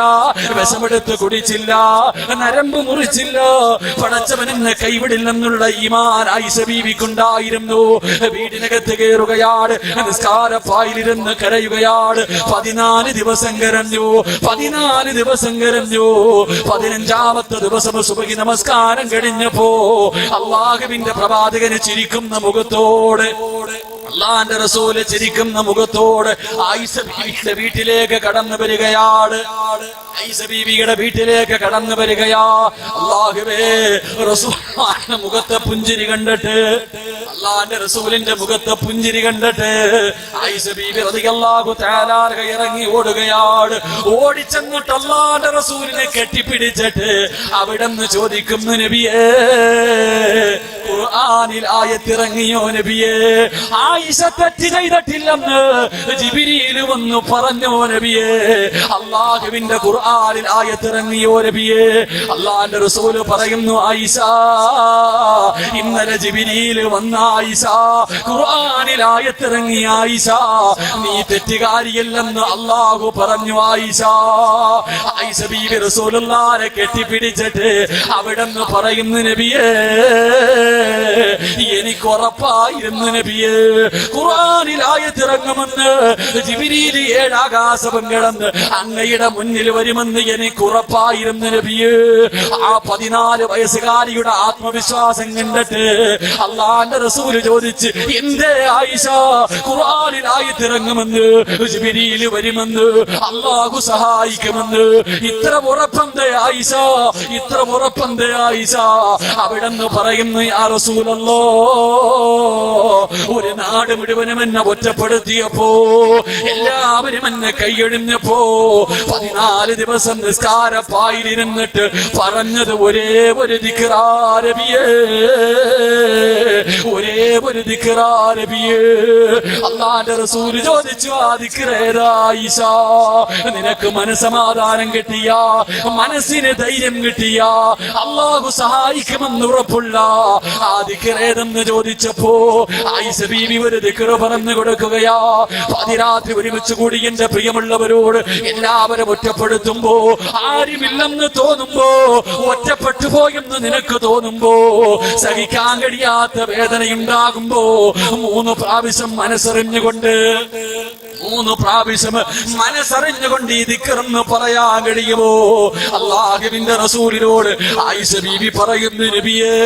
വിഷമെടുത്ത് കുടിച്ചില്ല, നരമ്പ് മുറിച്ചില്ല. പടച്ചവനെന്നെ കൈവിടില്ലെന്നുള്ള ഈമാൻ ആയിഷ ബീവിക്കുണ്ടായിരുന്നു. വീടിനകത്ത് കയറുകയാണ്, നിസ്കാരപ്പായിലിരുന്ന് കരയുകയാണ്. 14 ദിവസം കരഞ്ഞു. 15ാമത്തെ ദിവസം സുബഹി നമസ്കാരം കഴിഞ്ഞപ്പോ അല്ലാഹുവിന്റെ പ്രവാചകന് ചിരിക്കുന്ന മുഖത്തോടെ, അല്ലാഹുവിന്റെ റസൂല് ചിരിക്കുന്ന മുഖത്തോടെ ആയിഷ ബീവിയുടെ വീട്ടിലേക്ക് കടന്നു വരികയാണ്. ആയിഷ ബീവിയുടെ വീട്ടിലേക്ക് കടന്നു വരികയാ. അല്ലാഹുവേ, റസൂലിന്റെ മുഖത്തെ പുഞ്ചിരി കണ്ടിട്ട്, അല്ലാഹുവിന്റെ റസൂലിന്റെ മുഖത്തെ പുഞ്ചിരി കണ്ടിട്ട് ആയിഷ ബീവി റളിയല്ലാഹു തആല അൻഹ ഇറങ്ങി ഓടുകയാണ്. ഓടിച്ചെന്നിട്ട് അല്ലാഹുവിന്റെ റസൂലിനെ കെട്ടിപ്പിടിച്ചിട്ട് അവിടെന്ന് ചോദിക്കുന്നു, നബിയേ, ഖുർആനിൽ ആയത്തിറങ്ങിയോ നബിയേ? ആയിഷ തെറ്റ് ചെയ്തിട്ടില്ലെന്ന് ജിബ്രീൽ വന്നു പറഞ്ഞോ നബിയേ? അല്ലാഹുവിന്റെ ഖുർആനിൽ ആയത്തിറങ്ങിയോ നബിയേ? അല്ലാഹുവിന്റെ റസൂൽ പറയുന്നു, ആയിഷ, ഇന്നലെ ജിബ്രീൽ വന്ന ആയിഷ, ഖുർആനിൽ ആയത്തിറങ്ങി ആയിഷ, നീ തെറ്റുകാരിയല്ലെന്ന് അല്ലാഹു പറഞ്ഞു ആയിഷ. ആയിഷ ബീവി റസൂലുള്ളാഹിനെ കെട്ടിപ്പിടിച്ചിട്ട് അവിടെന്ന് പറയുന്നു, നബിയേ, എനിക്ക് ഉറപ്പായിരുന്നു നബിയേ, ഖുർആനിൽ ആയത്തിറങ്ങുമെന്ന് ജിബ്രീൽ 7 ആകാശം കിടന്ന് അങ്ങയുടെ മുന്നിൽ വരുമെന്ന് എനിക്ക് ഉറപ്പായിരുന്നു നബിയേ. ആ 14 വയസ്സുകാരിയുടെ ആത്മവിശ്വാസം കണ്ടിട്ട് അള്ളാന്റെ റസൂൽ ചോദിച്ച്, എന്തേ ആയിഷ, ഖുർആനിൽ ആയത്തിറങ്ങുമെന്ന് ജിബ്രീൽ വരുമെന്ന് അള്ളാഹു സഹായിക്കുമെന്ന് ഇത്ര ഉറപ്പെന്തേ ആയിഷ, ഇത്ര ഉറപ്പെന്തേ ആയിഷ? അവിടെന്ന് പറയുന്നു, യാ റസൂലല്ലോ, ഒരു നാട് മുഴുവനും എന്നെ ഒറ്റപ്പെടുത്തിയപ്പോ, എല്ലാവരും എന്നെ കൈയൊഴിഞ്ഞപ്പോ 14 ദിവസം നിസ്കാരപ്പായിലിരുന്നിട്ട് പറഞ്ഞത് ഒരേ ഒരു ദിക്റാ നബിയേ, ഒരേ ഒരു ദിക്റാ നബിയേ. അല്ലാഹുവിന്റെ റസൂൽ ചോദിച്ചു, ആ ദിക്റേതാ ആയിഷ? നിനക്ക് മനസ്സമാധാനം കിട്ടിയ, മനസ്സിന് ധൈര്യം കിട്ടിയ, അള്ളാഹു സഹായിക്കുമെന്ന് ഉറപ്പുള്ള ആ ദിക്റേതെന്ന് ചോദിച്ചപ്പോ ആയിഷ ബീവി ഒരു ദിക്ർ പറഞ്ഞു കൊടുക്കുകയാ. പതിരാത്രി ഒരുമിച്ച് കൂടി എന്റെ പ്രിയമുള്ളവരോട് എല്ലാവരും ഒറ്റപ്പെടുത്തുമ്പോ, ആരുമില്ലെന്ന് തോന്നുമ്പോ, ഒറ്റപ്പെട്ടു പോയെന്ന് നിനക്ക് തോന്നുമ്പോ, സഹിക്കാൻ കഴിയാത്ത വേദനയുണ്ടാകുമ്പോ 3 പ്രാവശ്യം മനസ്സറിഞ്ഞുകൊണ്ട്, 3 പ്രാവശ്യം മനസ്സറിഞ്ഞുകൊണ്ട് ഈ ദിക്റെന്ന് പറയാൻ കഴിയുമോ? അല്ലാഹുവിന്റെ റസൂലിനോട് ആയിഷ ബീവി പറയുന്നു, നബിയേ,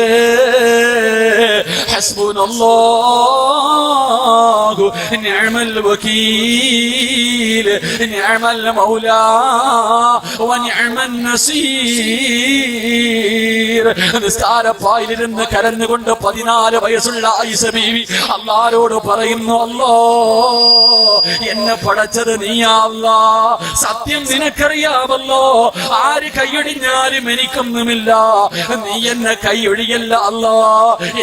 ഹസ്ബുനല്ലാഹു നിഅമൽ വകീൽ, നിഅമൽ മൗലാ വ നിഅമൻ നസീർ. നിസ്കാരപ്പായിലിരുന്ന് കരഞ്ഞുകൊണ്ട് 14 വയസ്സുള്ള ആയിഷ ബീവി അല്ലാഹുവോട് പറയുന്നു, അല്ലാ, എന്നെ പടച്ചത് നീയാ അല്ലാ, സത്യം നിനക്കറിയാമല്ലോ, ആര് കൈയൊടിഞ്ഞാലും എനിക്കൊന്നുമില്ല, നീ എന്നെ കൈയൊഴിയല്ല അല്ലാ,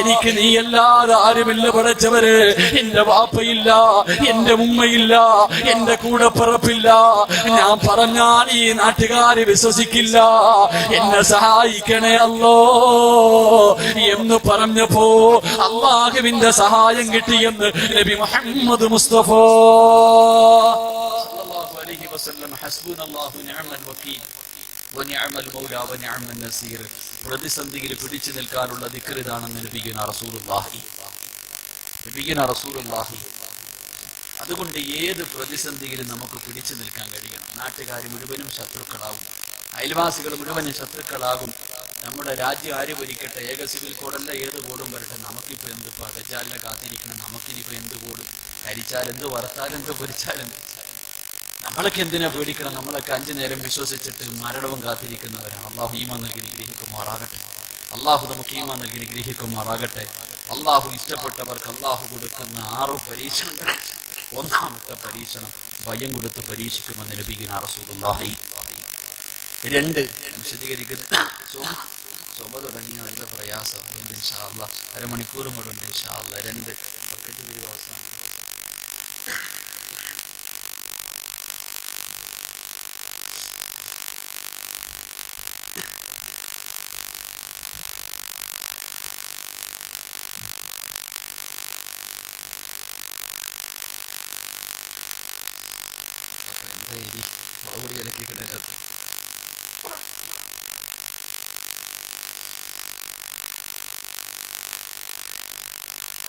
എനിക്ക് നീയല്ലാതെ ആരുമില്ല പടച്ചവര്. എന്റെ വാപ്പയില്ല, എന്റെ ഉമ്മയില്ല, എന്റെ കൂടെ പിറപ്പില്ല, ഞാൻ പറഞ്ഞാൽ ഈ നാട്ടുകാര് വിശ്വസിക്കില്ല, എന്നെ സഹായിക്കണേ അല്ലോ എന്ന് പറഞ്ഞപ്പോ അല്ലാഹുവിന്റെ സഹായം കിട്ടിയെന്ന് നബി മുഹമ്മദ് മുസ്തഫ സല്ലല്ലാഹു അലൈഹി വസല്ലം. ഹസ്ബുനല്ലാഹു നിഅമൽ വകീൽ വ നിഅമൽ മൗലാ വ നിഅമൻ നസീർ. പ്രതിസന്ധിയിൽ പിടിച്ചു നിൽക്കാനുള്ള ദിക്ർ ഇതാണെന്ന് നബിയുനാ റസൂലുള്ളാഹി. അതുകൊണ്ട് ഏത് പ്രതിസന്ധിയിലും നമുക്ക് പിടിച്ചു നിൽക്കാൻ കഴിയണം. നാട്ടുകാർ മുഴുവനും ശത്രുക്കളാകും, അയൽവാസികൾ മുഴുവനും ശത്രുക്കളാകും. നമ്മുടെ രാജ്യം ആര് ഭരിക്കട്ടെ, ഏക സിവിൽ കോഡല്ല, ഏത് കോഡും വരട്ടെ, നമുക്കിപ്പോ എന്ത് പകച്ചാലിനെ കാത്തിരിക്കണം, നമുക്കിനിപ്പോ എന്ത് കോടും, കരിച്ചാലെന്ത്, വറുത്താലെന്ത്, പൊരിച്ചാലെന്ത്, നമ്മളൊക്കെ എന്തിനാ പേടിക്കണം? നമ്മളൊക്കെ 5 നേരം വിശ്വസിച്ചിട്ട് മരണവും കാത്തിരിക്കുന്നവരാണ്. അള്ളാഹു ഈമാൻ നൽകി നിഗ്രഹിക്കുമാറാകട്ടെ. അള്ളാഹു നമുക്ക് ഈമാൻ നൽകി നിഗ്രഹിക്കുമാറാകട്ടെ. അള്ളാഹു ഇഷ്ടപ്പെട്ടവർക്ക് അള്ളാഹു കൊടുക്കുന്ന 6 പരീക്ഷണങ്ങൾ. 1ാമത്തെ പരീക്ഷണം ഭയം കൊടുത്ത് പരീക്ഷിക്കുമെന്ന് നബിയുനാ റസൂലുള്ളാഹി. 2 വിശദീകരിക്കുന്ന സ്വമ തുടങ്ങിയ വളരെ പ്രയാസം ഇൻഷാ അല്ലാഹ്, അരമണിക്കൂർ മുഴുവൻ ഇൻഷാ അല്ലാഹ്. 2 ബക്കറ്റ് വിരിവാസം.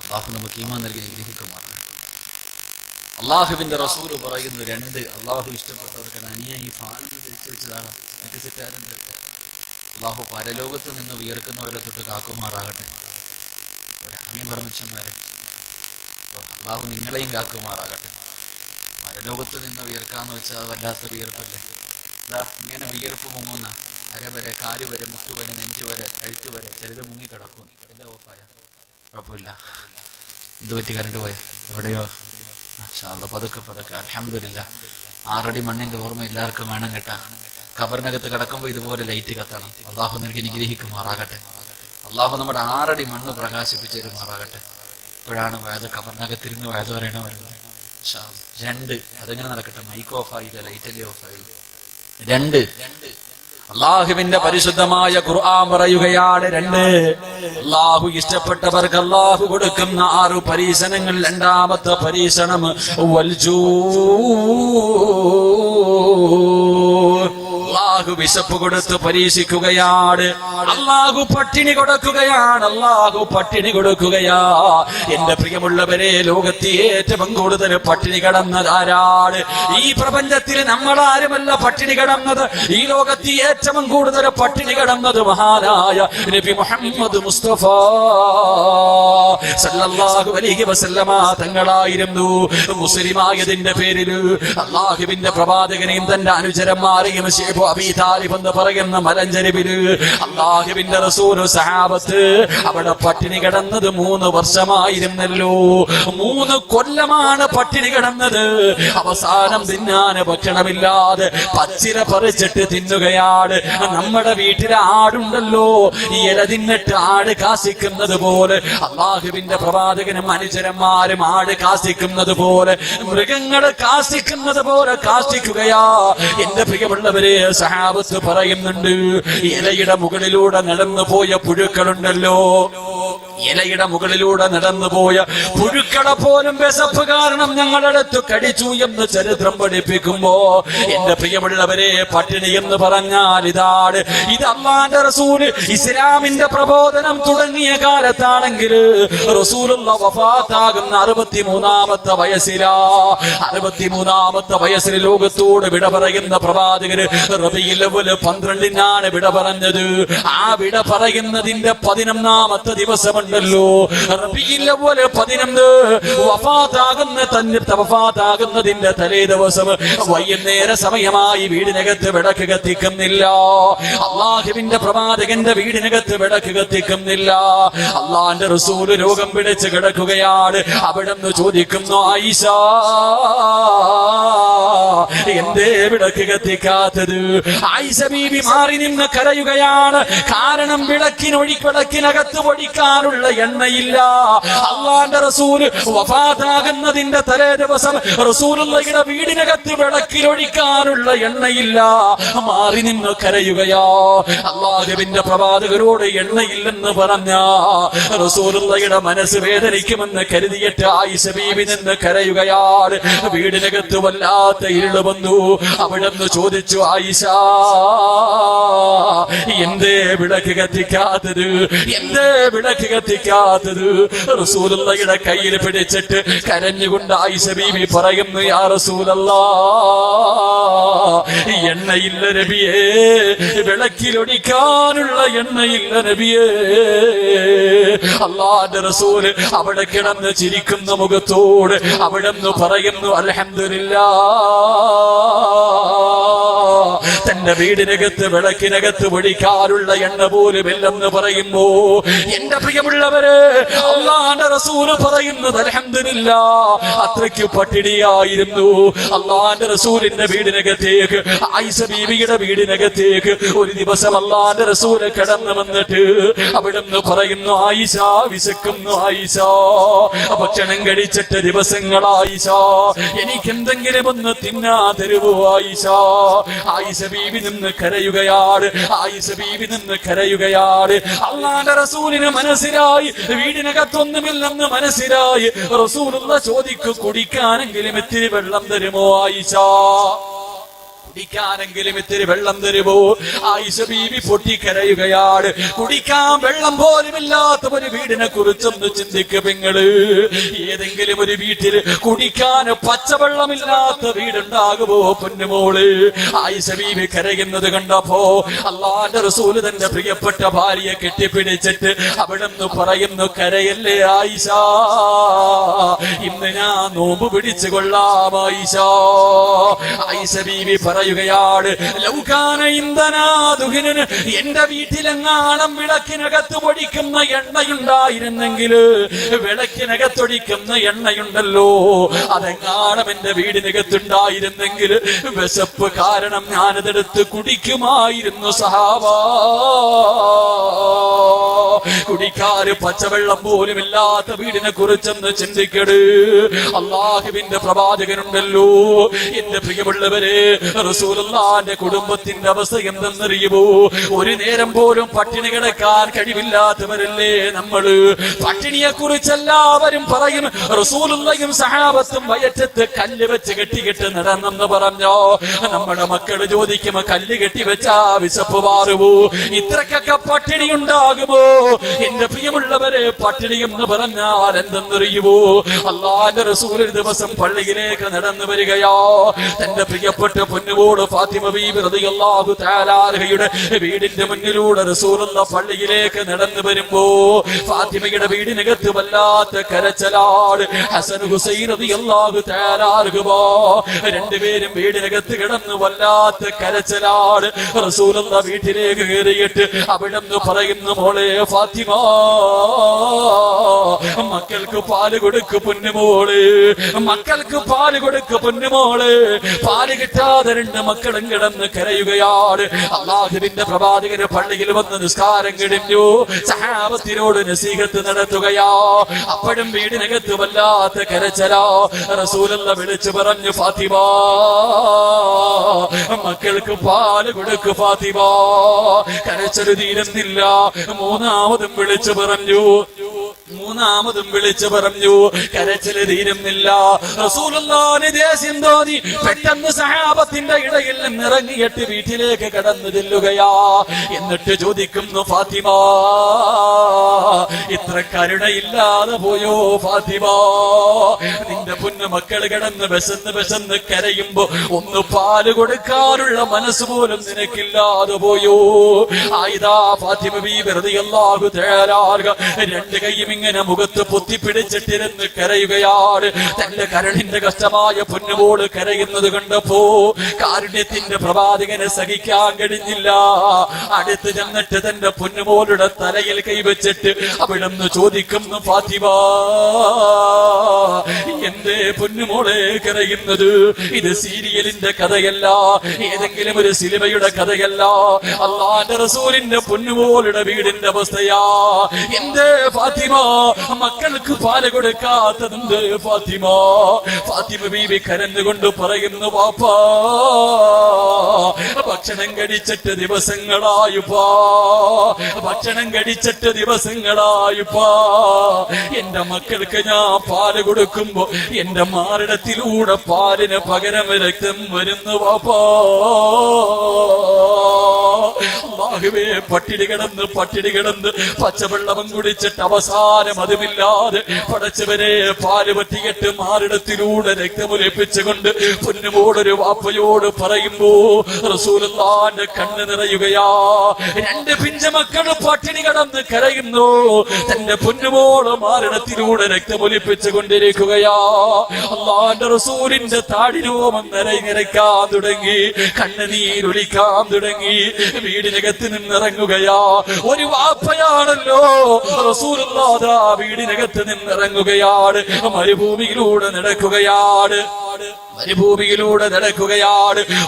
അള്ളാഹു നമുക്ക് ഈമാൻ നൽകി നിഗ്രഹിക്കുമാറാണ്. അള്ളാഹുവിന്റെ റസൂല് പറയുന്നു, 2 അള്ളാഹു ഇഷ്ടപ്പെട്ടവർക്ക് അനിയായി ഫാനൊന്ന് തിരിച്ചു വെച്ചതാണ്. എനിക്ക് തെറ്റാറുണ്ട്. അള്ളാഹു പരലോകത്ത് നിന്ന് ഉയർക്കുന്നവരെ തൊട്ട് കാക്കുമാറാകട്ടെ. പരമച്ചന്മാരെ അള്ളാഹു നിങ്ങളെയും കാക്കുമാറാകട്ടെ. പരലോകത്ത് നിന്ന് ഉയർക്കാന്ന് വെച്ചാൽ വല്ലാത്ത വിയർപ്പല്ലേ. ഇങ്ങനെ വിയർപ്പ് മുങ്ങുന്ന അരവരെ, 4 വരെ, മുട്ടുവരെ, 5 വരെ, കഴുത്ത് വരെ, ചിലത് മുങ്ങിക്കിടക്കും. എല്ലാം ഓഫായ കുഴപ്പമില്ല. എന്ത് പറ്റി? കറണ്ട് പോയ എവിടെയോ? പതുക്കെ അൽഹംദുലില്ലാഹ്. 6 അടി മണ്ണിന്റെ ഓർമ്മ എല്ലാവർക്കും വേണം കേട്ടാ. ഖബറിനകത്ത് കിടക്കുമ്പോൾ ഇതുപോലെ ലൈറ്റ് കത്തണം. അള്ളാഹു നിനക്ക് നിഗ്രഹിക്കുമാറാകട്ടെ. അള്ളാഹു നമ്മുടെ 6 അടി മണ്ണ് പ്രകാശിപ്പിച്ചു തരുമാറാകട്ടെ. ഇപ്പോഴാണ് വയത് ഖബറിനകത്തിരുന്ന് വയത് പറയണ വരുന്നത്. 2 അതെങ്ങനെ നടക്കട്ടെ? മൈക്ക് ഓഫ് ആയില്ല, ലൈറ്റല്ലേ ഓഫ് ആയില്ല. 2 അള്ളാഹുവിന്റെ പരിശുദ്ധമായ ഖുർആൻ പറയുകയാണ്, 2 അള്ളാഹു ഇഷ്ടപ്പെട്ടവർക്ക് അള്ളാഹു കൊടുക്കുന്ന 6 പരീക്ഷണങ്ങൾ. 2ാമത്തെ പരീക്ഷണം അള്ളാഹു വിശപ്പ് കൊടുത്ത് പരീക്ഷിക്കുകയാണ്, അള്ളാഹു പട്ടിണി കൊടുക്കുകയാണ്, അള്ളാഹു പട്ടിണി കൊടുക്കുകയാ. എന്റെ പ്രിയമുള്ളവരെ, ലോകത്തെ ഏറ്റവും കൂടുതൽ പട്ടിണി കിടന്നതാരാണ്? ഈ പ്രപഞ്ചത്തിൽ നമ്മളാരുമല്ല പട്ടിണി കിടന്നത്. ഈ ലോകത്തെ ഏറ്റവും കൂടുതൽ പട്ടിണി കിടന്നത് മഹാനായ നബി മുഹമ്മദ് മുസ്തഫ സല്ലല്ലാഹു അലൈഹി വസല്ലമ തങ്ങളായിരുന്നു. മുസ്ലിമായതിന്റെ പേരിൽ അള്ളാഹുവിന്റെ പ്രവാചകനെയും തന്റെ അനുചരന്മാരെയും ശൈബു അബീ താലിബ് എന്ന് പറയുന്ന മലഞ്ചരിവില് അള്ളാഹുവിന്റെ റസൂൽ സഹാബത്ത് അവിടെ പട്ടിണി കിടന്നത് 3 വർഷമായിരുന്നല്ലോ. 3 കൊല്ലമാണ് പട്ടിണി കിടന്നത്. അവസാനം തിന്നാൻ ഭക്ഷണമില്ലാതെ പച്ചില പറിച്ചിട്ട് തിന്നുകയാണ്. നമ്മുടെ വീട്ടിലെ ആടുണ്ടല്ലോ, ഇല തിന്നിട്ട് ആട് കാസിക്കുന്നത് പോലെ അള്ളാഹുവിന്റെ പ്രവാചകനും അനുചരന്മാരും ആട് കാസിക്കുന്നത് പോലെ, മൃഗങ്ങള് കാസിക്കുന്നത് പോലെ കാസിക്കുകയാ. എന്റെ പ്രിയമുള്ളവരെ, സഹാബത്ത് പറയുന്നുണ്ട്, ഇലയുടെ മുകളിലൂടെ നടന്നു പോയ പുഴുക്കളുണ്ടല്ലോ, ഇലയുടെ മുകളിലൂടെ നടന്നുപോയ പുഴുക്കളെ പോലും വിശപ്പ് കാരണം ഞങ്ങളടുത്ത് കടിച്ചു എന്ന് ചരിത്രം പഠിപ്പിക്കുമ്പോ, എന്റെ പ്രിയമുള്ളവരെ, പട്ടിണി എന്ന് പറഞ്ഞാൽ ഇതാണ്. ഇത് അല്ലാഹുവിന്റെ റസൂല് ഇസ്ലാമിന്റെ പ്രബോധനം തുടങ്ങിയ കാലത്താണെങ്കിൽ റസൂലുള്ള വഫാത്താകുന്ന 63-ാമത്തെ വയസ്സിലാ. 63-ാമത്തെ വയസ്സിൽ ലോകത്തോട് വിട പറയുന്ന പ്രവാചകര് റബീഉൽ അവ്വൽ 12-നാണ് വിട പറഞ്ഞത്. ആ വിട പറയുന്നതിന്റെ 11-ാമത്തെ ദിവസമുണ്ടല്ലോ, റബീഉൽ അവ്വൽ 11 വഫാത്താകുന്നതിന്റെ തലേ ദിവസം വൈകുന്നേര സമയമായി വീടിനകത്ത് വിളക്ക് കത്തിക്കുന്നില്ല. അള്ളാഹുവിന്റെ പ്രവാചകന്റെ വീടിനകത്ത് വിളക്ക് കത്തിക്കുന്നില്ല. അള്ളാന്റെ റസൂല് രോഗം പിടിച്ച് കിടക്കുകയാണ്. അവിടുന്ന് ചോദിക്കുന്നു, ആയിഷ, എന്തേ വിളക്ക് കത്തിക്കാത്തത്? ആയിഷ ബീബി മാറി നിന്ന് കരയുകയാണ്. കാരണം വിളക്കിനകത്ത് ഒഴിക്കാനുള്ള എണ്ണയില്ല. അള്ളാന്റെ റസൂല് വഫാത്താകുന്നതിന്റെ തലേ ദിവസം റസൂലുള്ളാഹിയുടെ വീടിനകത്ത് വിളക്കിലൊഴിക്കാനുള്ള എണ്ണയില്ല. മാറി നിന്ന് കരയുകയാ. അള്ളാഹുവിന്റെ പ്രവാചകരോട് എണ്ണയില്ലെന്ന് പറഞ്ഞ റസൂലുള്ളാഹിയുടെ മനസ്സ് വേദനിക്കുമെന്ന് കരുതിയിട്ട് ആയിഷ ബീബി നിന്ന് കരയുകയാണ്. വീടിനകത്ത് വല്ലാത്ത ഇരുള് വന്നു. അവിടെന്ന് ചോദിച്ചു, ആയിഷ, എന്തേ വിളക്ക് കത്തിക്കാത്തത്? എന്തേ വിളക്ക് കത്തിക്കാത്തത്? റസൂലുള്ളാഹിയുടെ കയ്യിൽ പിടിച്ചിട്ട് കരഞ്ഞുകൊണ്ട് ആയിഷ ബീബി പറയുന്നു, യാ റസൂലല്ലാഹ്, എണ്ണയില്ല നബിയേ, വിളക്കിലൊടിക്കാനുള്ള എണ്ണയില്ല നബിയേ. അല്ലാഹുവിന്റെ റസൂല് അവിടെ കിടന്ന് ചിരിക്കുന്ന മുഖത്തോട് അവിടെന്ന് പറയുന്നു, അൽഹംദുലില്ലാഹ്, തന്റെ വീടിനകത്ത് വിളക്കിനകത്ത് ഒഴിക്കാനുള്ള എണ്ണ പോലും ഇല്ലെന്ന് പറയുമ്പോ, എന്റെ പ്രിയമുള്ളവരെ, അല്ലാഹുവിന്റെ റസൂല് പറയുന്നത് അൽഹംദുലില്ലാഹ്, അത്രയ്ക്ക് പട്ടിണിയായിരുന്നു. അല്ലാഹുവിന്റെ റസൂലിന്റെ വീടിനകത്തേക്ക്, ആയിഷ ബീവിയുടെ വീടിനകത്തേക്ക് ഒരു ദിവസം അല്ലാഹുവിന്റെ റസൂല് കടന്നു വന്നിട്ട് അവിടുന്ന് പറയുന്നു, ആയിഷ, വിശക്കുന്നു ആയിഷ, ഭക്ഷണം കഴിച്ചിട്ട് ദിവസങ്ങളായിഷ, എനിക്ക് എന്തെങ്കിലും ഒന്ന് തിന്നാ തരുവോ ആയിഷ? ആയിഷ ബീവി നിന്ന് കരയുകയാണ്. ആയിഷ ബീവി നിന്ന് കരയുകയാണ്. അല്ലാഹുവിന്റെ റസൂലിന് മനസ്സിലായി വീടിനകത്തൊന്നുമില്ലെന്ന് മനസ്സിലായി. റസൂലുള്ള ചോദിക്കു, കുടിക്കാനെങ്കിലും ഇത്തിരി വെള്ളം തരുമോ ആയിഷ? കുടിക്കാനെങ്കിലും ഇത്തിരി വെള്ളം തരുമോ? ആയിഷ ബീവി പൊട്ടിക്കരയുകയാണ്. കുടിക്കാൻ വെള്ളം പോലുമില്ലാത്ത ഒരു വീടിനെ കുറിച്ചൊന്ന് ചിന്തിക്കുക നിങ്ങള്. ഏതെങ്കിലും ഒരു വീട്ടിൽ കുടിക്കാൻ പച്ചവെള്ളമില്ലാത്ത വീടുണ്ടാകുമോ പൊന്നുമോള്? ആയിഷ ബീവി കരയുന്നത് കണ്ടപ്പോ അല്ലാഹുവിന്റെ റസൂല് തന്റെ പ്രിയപ്പെട്ട ഭാര്യയെ കെട്ടിപ്പിടിച്ചിട്ട് അവിടെന്ന് പറയുന്നു, കരയല്ലേ ആയിഷ, ഇന്ന് ഞാൻ നോമ്പ് പിടിച്ചു കൊള്ളാം ആയിഷ. ആയിഷ ബീവി പറയുകയാണ്, ലൗകാന ഇന്ധനാദുഹിനന്, എന്റെ വീട്ടിലെങ്ങാണം വിളക്കിനകത്ത് ഒഴിക്കുന്ന എണ്ണയുണ്ടായിരുന്നെങ്കിൽ, വിളക്കിനകത്തൊഴിക്കുന്ന എണ്ണയുണ്ടല്ലോ, അതെങ്ങാണം എന്റെ വീടിനകത്തുണ്ടായിരുന്നെങ്കിൽ വിശപ്പ് കാരണം ഞാനതെടുത്ത് കുടിക്കുമായിരുന്നു സഹാബാ. കുടിക്കാറ് പച്ചവെള്ളം പോലും ഇല്ലാത്ത വീടിനെ കുറിച്ചൊന്ന് ചിന്തിക്കട്. അള്ളാഹുവിന്റെ പ്രവാചകനുണ്ടല്ലോ. എന്റെ പ്രിയമുള്ളവരെ, റസൂലുള്ളാഹിന്റെ കുടുംബത്തിന്റെ അവസ്ഥ എന്തെന്നറിയുമോ? ഒരു നേരം പോലും പട്ടിണി കിടക്കാൻ കഴിവില്ലാത്തവരല്ലേ നമ്മള്. പട്ടിണിയെ കുറിച്ച് എല്ലാവരും പറയും, റസൂലുള്ളാഹിയും സഹാബത്തും വയറ്റത്ത് കല്ല് വെച്ച് കെട്ടിക്കെട്ട് നടന്നെന്ന് പറഞ്ഞോ. നമ്മുടെ മക്കള് ചോദിക്കും, കല്ല് കെട്ടി വെച്ചാ വിശപ്പ് മാറുമോ? ഇത്രക്കൊക്കെ പട്ടിണി ഉണ്ടാകുമോ? എന്റെ പ്രിയമുള്ളവരെ, പട്ടിണി എന്ന് പറഞ്ഞാൽ എന്തെന്നറിയുമോ? അല്ലാഹുവിന്റെ റസൂൽ ഒരു ദിവസം പള്ളിയിലേക്ക് നടന്നു വരികയോ. തന്റെ പ്രിയപ്പെട്ട പൊന്നുമോള് ഫാത്തിമ ബീബി റളിയല്ലാഹു തആല അൻഹയുടെ വീടിന്റെ മുന്നിലൂടെ റസൂലുള്ളാഹി പള്ളിയിലേക്ക് നടന്നു വരുമ്പോ ഫാത്തിമയുടെ വീടിനകത്ത് വല്ലാത്ത കരച്ചലാട്. ഹസൻ ഹുസൈൻ റളിയല്ലാഹു തആല അൻഹുമാ രണ്ടുപേരും വീടിനകത്ത് കിടന്ന് വല്ലാത്ത കരച്ചലാട്. റസൂലുള്ളാഹി വീട്ടിലേക്ക് കയറിയിട്ട് അവിടെന്ന് പറയുന്നു, മോളെ ഫാത്തിമ, മക്കൾക്ക് പാല് കൊടുക്ക് പൊന്നുമോള്, മക്കൾക്ക് പാല് കൊടുക്ക് പൊന്നുമോള്. പാല് കിട്ടാതെ രണ്ട് മക്കളും കിടന്ന് കരയുകയാണ്. അള്ളാഹുവിന്റെ പ്രവാചകന് പള്ളിയിൽ വന്ന് നിസ്കാരം കഴിഞ്ഞു. സഹാബത്തിനോട് നസീഹത്ത് നടത്തുകയാ. അപ്പോഴും വീടിനകത്ത് വല്ലാത്ത കരച്ചലാ. റസൂലുള്ളാഹി വിളിച്ചു പറഞ്ഞു, ഫാത്തിമ, മക്കൾക്ക് പാല് കൊടുക്ക് ഫാത്തിമ. കരച്ചല് തീരുന്നില്ല. മൂന്നാമതും വിളിച്ചു പറഞ്ഞു, കരച്ചില് തീരുന്നില്ല. റസൂലുള്ളാഹിന് ദേഷ്യം തോന്നി. പെട്ടെന്ന് സഹാബത്തിന്റെ ഇടയിൽ നിന്നിറങ്ങിയിട്ട് വീട്ടിലേക്ക് കടന്നു ചെല്ലുകയാ. എന്നിട്ട് ചോദിക്കുന്നു, ഫാത്തിമ, ഇത്ര കരുണയില്ലാതെ പോയോ ഫാത്തിമ? നിന്റെ പൊന്നു മക്കൾ കിടന്ന് വിശന്ന് കരയുമ്പോ ഒന്ന് പാല് കൊടുക്കാനുള്ള മനസ്സ് പോലും നിനക്കില്ലാതെ പോയോ? ആയിതാ ഫാത്തിമ ബീബി റളിയല്ലാഹു തആല രണ്ട് കൈയും ഇങ്ങനെ മുഖത്ത് പൊത്തിപ്പിടിച്ചിട്ടിരുന്ന് കരയുകയാണ്. തന്റെ കരളിന്റെ കഷ്ടമായ പൊന്നുമോള് കരയുന്നത് കണ്ടപ്പോ കാരുണ്യത്തിന്റെ പ്രവാചകനെ സഹിക്കാൻ കഴിഞ്ഞില്ല. അടുത്ത് ചെന്നിട്ട് തന്റെ പൊന്നുമോളുടെ തലയിൽ കൈവച്ചിട്ട് അവിടുന്ന് ചോദിക്കുന്നു, ഫാത്തിമ, എന്റെ പൊന്നുമോളെ കരയുന്നത്? ഇത് സീരിയലിന്റെ കഥയല്ല, ഏതെങ്കിലും ഒരു സിനിമയുടെ കഥയല്ല. അല്ലാഹുവിന്റെ റസൂലിന്റെ പൊന്നുമോളുടെ വീടിന്റെ അവസ്ഥയാ. എന്റെ ഫാത്തിമ, മക്കൾക്ക് പാല് കൊടുക്കാത്തതുണ്ട് ഫാത്തിമ. ഫാത്തിമ ബീവി കരഞ്ഞുകൊണ്ട് പറയുന്നു, വാപ്പാ, ഭക്ഷണം കഴിച്ചിട്ട് ദിവസങ്ങളായുപ്പാ, ഭക്ഷണം കഴിച്ചിട്ട് ദിവസങ്ങളായുപ്പാ. എന്റെ മക്കൾക്ക് ഞാൻ പാല് കൊടുക്കുമ്പോ എന്റെ മാറിടത്തിലൂടെ പാലിന് പകരം രക്തം വരുന്നു വാപ്പാ. അല്ലാഹുവേ, പട്ടിണി കിടന്ന് പച്ചവെള്ളം കുടിച്ചിട്ട് അവസാനം അതുമില്ലാതെ പടച്ചവരെ പാല് പറ്റിയിട്ട് മാറിടത്തിലൂടെ രക്തമൊലിപ്പിച്ചുകൊണ്ട് പൊന്നുമോടൊരു വാപ്പയോട് പറയുമ്പോ റസൂലുള്ളാഹിന്റെ കണ്ണ് നിറയുകയാ. രണ്ട് പിഞ്ചമക്കൾ പട്ടിണി കിടന്ന് കരയുന്നു. തന്റെ പൊന്നുമോള് മാറിടത്തിലൂടെ രക്തമൊലിപ്പിച്ചു കൊണ്ടിരിക്കുകയാ. അല്ലാഹുവിന്റെ റസൂലിന്റെ താടിരോമം നിരയ്ക്കാൻ തുടങ്ങി, കണ്ണുനീരൊലിക്കാൻ തുടങ്ങി. വീടിനകത്ത് നിന്നിറങ്ങുകയാ. ഒരു വാപ്പയാണല്ലോ റസൂലുള്ളാഹി വീടിനകത്ത് നിന്നിറങ്ങുകയാണ്. മരുഭൂമിയിലൂടെ നടക്കുകയാണ്.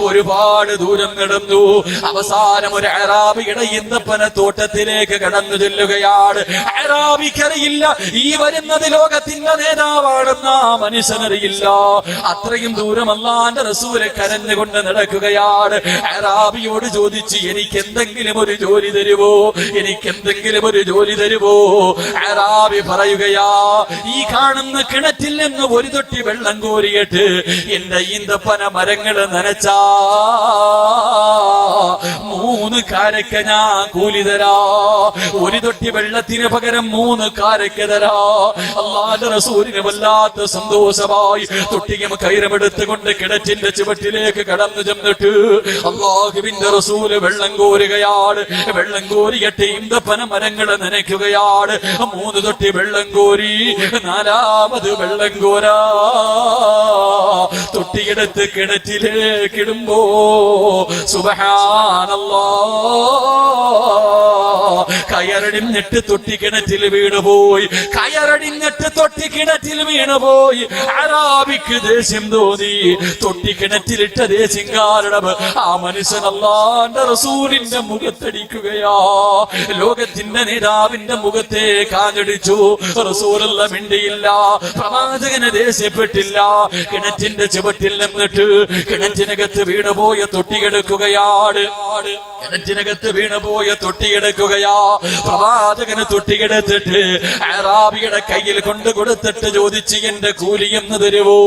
ഒരുപാട് ദൂരം നടന്നു. അവസാനം ഒരു അറാബിയുടെ ഈന്തപ്പന തോട്ടത്തിലേക്ക് കടന്നു ചെല്ലുകയാണ്. അറാബിക്കറിയില്ല ഈ വരുന്നത് ലോകത്തിന്റെ നേതാവാണെന്ന് ആ മനുഷ്യനറിയില്ല. അത്രയും ദൂരം അല്ലാഹുവിന്റെ റസൂല് കരഞ്ഞുകൊണ്ട് നടക്കുകയാണ്. അറാബിയോട് ചോദിച്ചു, എനിക്കെന്തെങ്കിലും ഒരു ജോലി തരുവോ, എനിക്കെന്തെങ്കിലും ഒരു ജോലി തരുവോ? അറാബി പറയുകയാ, ഈ കാണുന്ന കിണറ്റിൽ നിന്ന് ഒരു തൊട്ടി വെള്ളം കോരിയിട്ട് എന്റെ ഈന്തപ്പന മരങ്ങള് നനച്ചാ 3 കാരക്ക ഞാൻ കൂലി തരാ. ഒരു തൊട്ടി വെള്ളത്തിന് പകരം 3 കാരക്ക തരാ. അല്ലാഹുവിന്റെ റസൂലിന് വല്ലാത്ത സന്തോഷമായി. തൊട്ടിയും കയറുമെടുത്തുകൊണ്ട് കിണറ്റിന്റെ ചുവട്ടിലേക്ക് കടന്നു ചെന്നിട്ട് അല്ലാഹുവിന്റെ റസൂല് വെള്ളം കോരുകയാണ്. വെള്ളം കോരിയിട്ട് ഈന്തപ്പന മരങ്ങള് നനയ്ക്കുകയാണ്. 3 തൊട്ടി വെള്ളം കോരി 4ാമത് വെള്ളം കോരാ. തൊട്ടിയെടുത്ത് കിണറ്റിലേക്കിടുമ്പോ സുബ്ഹാനല്ലാഹ്, കയറടിഞ്ഞിട്ട് തൊട്ടി കിണറ്റിൽ വീണുപോയി. കയറടിഞ്ഞിട്ട് തൊട്ടി കിണറ്റിൽ വീണുപോയി. അറാബിക്ക് ദേഷ്യം തോന്നി. തൊട്ടി കിണറ്റിലിട്ട ദേഷ്യം കാരണം ആ മനുഷ്യൻ അല്ലാഹുവിന്റെ റസൂലിന്റെ മുഖത്തടിക്കുകയാ. ലോകത്തിന്റെ നേതാവിന്റെ മുഖത്തെ കാഞ്ഞടിച്ചു. റസൂലുള്ള മിണ്ടിയില്ല, പ്രവാചകന് ദേഷ്യപ്പെട്ടില്ല. കിണറ്റിന്റെ ചുവട്ടിൽ നിന്നിട്ട് കിണറ്റിനകത്ത് വീണുപോയ തൊട്ടിയെടുക്കുകയാണ്. കിണറ്റിനകത്ത് വീണുപോയ തൊട്ടിയെടുക്കുകയാ. പ്രവാചകന് തൊട്ടിയെടുത്തിട്ട് അറാബിയുടെ കയ്യിൽ കൊണ്ട് കൊടുത്തിട്ട് ചോദിച്ചു, എന്റെ കൂലി എന്ന് തരുവോ?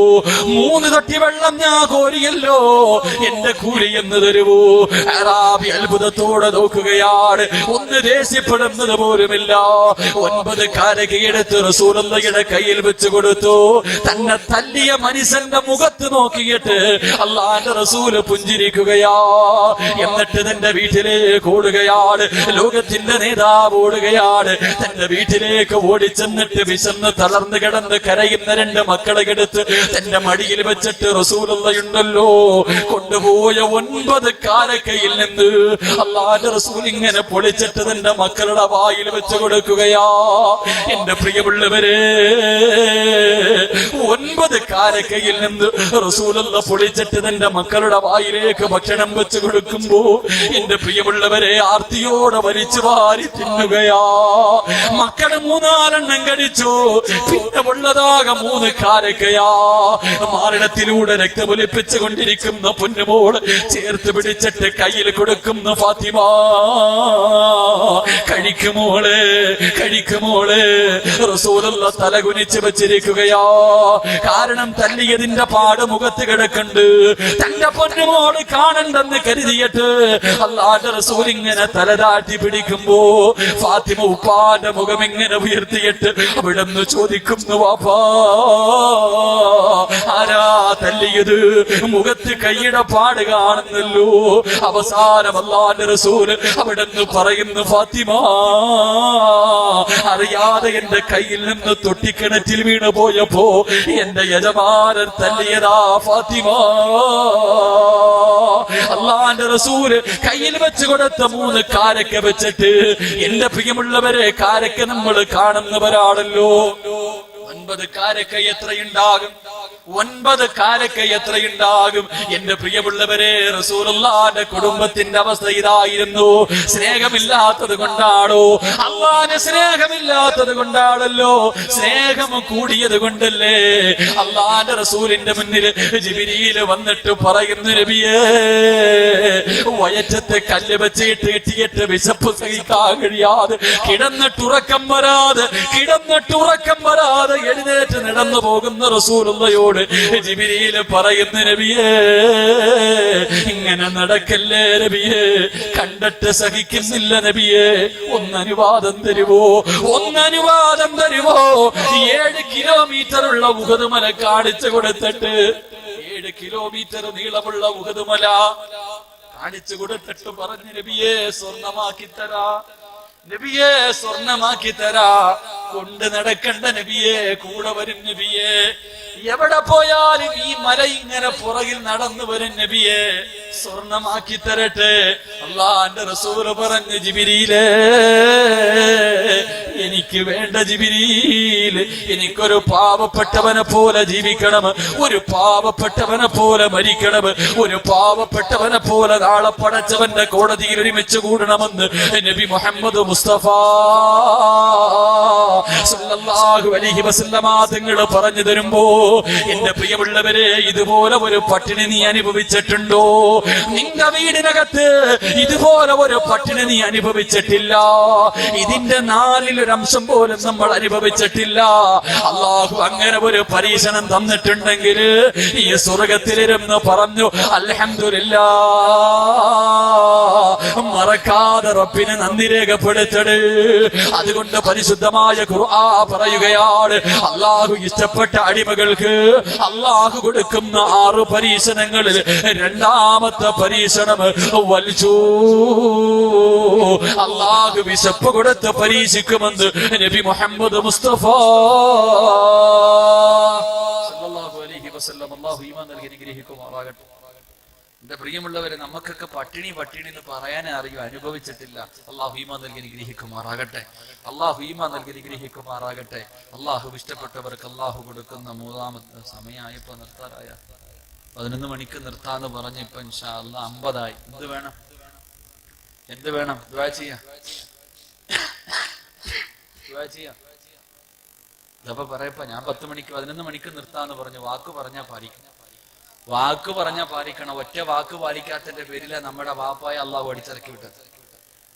3 തൊട്ടി വെള്ളം ഞാൻ കോരിയല്ലോ, എന്റെ കൂലി എന്ന് തരുവോ? അറാബി അത്ഭുതത്തോടെ നോക്കുകയാണ്. ഒന്ന് ദേഷ്യപ്പെടുന്നത് പോലുമില്ല. 9 കാരകയെടുത്ത് റസൂലുള്ളാഹിയുടെ കയ്യിൽ വെച്ച് കൊടുത്തു. തന്നെ തല്ലിയ മനുഷ്യന്റെ മുഖത്ത് നോക്കിയിട്ട് അല്ലാഹുവിന്റെ റസൂല് പുഞ്ചിരിക്കുകയാ. എന്നിട്ട് തന്റെ വീട്ടിലേക്ക് ഓടുകയാണ്. ലോകത്തിന്റെ നേതാവ് ഓടുകയാണ്. തന്റെ വീട്ടിലേക്ക് ഓടിച്ചെന്നിട്ട് വിശന്ന് തളർന്നു കിടന്ന് കരയുന്ന 2 മക്കളെ എടുത്ത് തന്റെ മടിയിൽ വെച്ചിട്ട് റസൂലുള്ളാഹിയുണ്ടല്ലോ കൊണ്ടുപോയ 9 കാരക്കയിൽ നിന്ന് അല്ലാഹുവിന്റെ റസൂൽ ഇങ്ങനെ പൊളിച്ചിട്ട് തന്റെ മക്കളുടെ വായിൽ വെച്ച് കൊടുക്കുകയാ. എന്റെ പ്രിയമുള്ളവരെ, 9 കാരക്കയിൽ നിന്ന് റസൂലുള്ളാഹി പൊളിച്ചിട്ട് തന്റെ മക്കളുടെ വായിലേക്ക് ഭക്ഷണം വെച്ച് കൊടുക്കുമ്പോ എന്റെ പ്രിയമുള്ളവരെ ആർത്തിയോടെ വലിച്ചു വാരി തിന്നുകയാ. മക്കള് 3-4 കഴിച്ചു. പിന്നെ ഉള്ളതാകെ 3 കാരക്കയാ. മാരണത്തിലൂടെ രക്തമൊലിപ്പിച്ചു കൊണ്ടിരിക്കുന്ന പൊന്നുമോള് ചേർത്ത് പിടിച്ചിട്ട് കയ്യിൽ കൊടുക്കുന്ന ഫാത്തിമ, കഴിക്കുമോളെ, കഴിക്കുമോളെ. റസൂലുള്ളാഹി തലകുനിച്ച് വെച്ചിരിക്കുകയാ. കാരണം തല്ലിയതിന്റെ പാട് മുഖത്ത് കിടക്കുന്നുണ്ട്. തന്റെ പൊന്നുമോള് കാണണ്ടെന്ന് കരുതിയിട്ട് അല്ലാഹുവിന്റെ റസൂൽ ഇങ്ങനെ തലതാട്ടി പിടിക്കുമ്പോ ഫാത്തിമ ഉപ്പാന്റെ മുഖം ഇങ്ങനെ ഉയർത്തിയിട്ട് അവിടെന്ന് ചോദിക്കുന്നു, വാപ്പാ ആരാ തല്ലിയത്? മുഖത്ത് കൈയുടെ പാട് കാണുന്നല്ലോ. അവസാനം അല്ലാഹുവിന്റെ റസൂൽ അവിടെന്ന് പറയുന്നു, ഫാത്തിമ അറിയാതെ എന്റെ കയ്യിൽ നിന്ന് തൊട്ടിക്കിണറ്റിൽ വീണു പോയപ്പോ എന്റെ യജമാനൻ തല്ലിയതാ ഫാത്തിമ. അല്ലാഹുവിന്റെ റസൂല് കയ്യിൽ വെച്ച് കൊടുത്ത 3 കാരക്ക വെച്ചിട്ട്, എന്റെ പ്രിയമുള്ളവരെ, കാരക്ക നമ്മൾ കാണുന്നവരാണല്ലോ. 9 കാരക്ക എത്രയുണ്ടാകും? 9 കാരക്ക എത്രയുണ്ടാകും? എന്റെ പ്രിയമുള്ളവരെ, റസൂലുള്ളാഹിന്റെ കുടുംബത്തിന്റെ അവസ്ഥ ഇതായിരുന്നു. സ്നേഹമില്ലാത്തത് കൊണ്ടാണോ? അല്ലാഹുവിന് സ്നേഹമില്ലാത്തത് കൊണ്ടാണല്ലോ. സ്നേഹം കൂടിയത് കൊണ്ടല്ലേ അല്ലാഹുവിന്റെ റസൂലിന്റെ മുന്നിൽ ജിബ്രീൽ വന്നിട്ട് പറയുന്നു, നബിയേ, വയറ്റത്തെ കല്ല് വെച്ചിട്ട് കെട്ടിയിട്ട് വിശപ്പ് സഹിക്കാൻ കഴിയാതെ കിടന്നിട്ടുറക്കം വരാതെ എഴുന്നേറ്റ് നടന്നു പോകുന്ന റസൂലുള്ളാഹിയോട് ജിബ്രീൽ പറയുന്നു, നബിയേ, ഇങ്ങനെ നടക്കല്ലേ നബിയേ, കണ്ടിട്ട് സഹിക്കുന്നില്ല നബിയേ, ഒന്നനുവാദം തരുവോ? 7 കിലോമീറ്റർ ഉള്ള ഉഹദ് മല കാണിച്ചു കൊടുത്തിട്ട്, 7 കിലോമീറ്റർ നീളമുള്ള ഉഹദ് മല കാണിച്ചു കൊടുത്തിട്ട് പറഞ്ഞു, നബിയേ, സ്വർണമാക്കി തരാ, നബിയേ, സ്വർണമാക്കി തരാ. കൊണ്ട് നടക്കണ്ട നബിയേ, കൂടെ വരും നബിയേ. എവിടെ പോയാലും ഈ മല ഇങ്ങനെ പുറകിൽ നടന്നു വരും നബിയേ, സ്വർണമാക്കി തരട്ടെ. അല്ലാഹുവിന്റെ റസൂൽ പറഞ്ഞു, ജിബ്രീലേ, എനിക്ക് വേണ്ട ജിബ്രീൽ, എനിക്കൊരു പാവപ്പെട്ടവനെ പോലെ ജീവിക്കണം, ഒരു പാവപ്പെട്ടവനെ പോലെ മരിക്കണം, ഒരു പാവപ്പെട്ടവനെ പോലെ നാളെ പടച്ചവന്റെ കോടതിയിൽ ഒരുമിച്ച് കൂടണമെന്ന് നബി മുഹമ്മദ് മുസ്തഫ സല്ലല്ലാഹു അലൈഹി വസല്ലമ തങ്ങൾ പറഞ്ഞു തരുമ്പോ, എന്റെ പ്രിയമുള്ളവരെ, ഇതുപോലെ ഒരു പട്ടിണി നീ അനുഭവിച്ചിട്ടുണ്ടോ? നിന്റെ വീടിനകത്ത് ഇതുപോലെ ഒരു പട്ടിണി നീ അനുഭവിച്ചിട്ടില്ല. ഇതിന്റെ 4-1 പോലും നമ്മൾ അനുഭവിച്ചിട്ടില്ല. അല്ലാഹു അങ്ങനെ ഒരു പരീക്ഷണം തന്നിട്ടുണ്ടെങ്കിൽ ഈ സ്വർഗത്തിലിരുന്ന് പറഞ്ഞു, അൽഹംദുലില്ലാഹ്, മറക്കാതെ റബ്ബിനെ നന്ദി രേഖപ്പെടുത്തട്. അതുകൊണ്ട് പരിശുദ്ധമായ ഖുർആൻ പറയുകയാണ്, അല്ലാഹു ഇഷ്ടപ്പെട്ട അടിമകൾക്ക് അല്ലാഹു കൊടുക്കുന്ന 6 പരീക്ഷണങ്ങളിൽ 2ാമത്തെ പരീക്ഷണം വലിച്ചു. അല്ലാഹു വിശപ്പ് കൊടുത്ത് പരീക്ഷിക്കുമെന്ന് നബി മുഹമ്മദ് മുസ്തഫ സല്ലല്ലാഹു അലൈഹി വസല്ലം. അല്ലാഹു ഈമാൻ നൽകി അനുഗ്രഹിക്കുമാറാകട്ടെ. എന്റെ പ്രിയമുള്ളവരെ, നമുക്കൊക്കെ പട്ടിണി പട്ടിണി എന്ന് പറയാനേ അറിയൂ, അനുഭവിച്ചിട്ടില്ല. അള്ളാഹു ഈമാൻ നൽകി അനുഗ്രഹിക്കുമാറാകട്ടെ. അള്ളാഹു ഈമാൻ നൽകി അനുഗ്രഹിക്കുമാറാകട്ടെ. അള്ളാഹു ഇഷ്ടപ്പെട്ടവർക്ക് അള്ളാഹു കൊടുക്കുന്ന മൂന്നാമത്തെ സമയമായപ്പോ നിർത്താറായ 11 മണിക്ക് നിർത്താന്ന് പറഞ്ഞ് ഇപ്പൊ ഇൻഷാ അല്ലാഹ് 50 എന്ത് വേണം, എന്ത് വേണം? ദുആ ചെയ്യാം, ദുആ ചെയ്യാം. ഇതപ്പോ പറയപ്പോ ഞാൻ 11 മണിക്ക് നിർത്താന്ന് പറഞ്ഞു. വാക്ക് പറഞ്ഞാൽ പാലിക്കണം, വാക്ക് പറഞ്ഞാൽ പാലിക്കണം. ഒറ്റ വാക്ക് പാലിക്കാത്തതിന്റെ പേരില നമ്മുടെ വാപ്പായെ അള്ളാഹു അടിച്ചിറക്കി വിട്ടത്.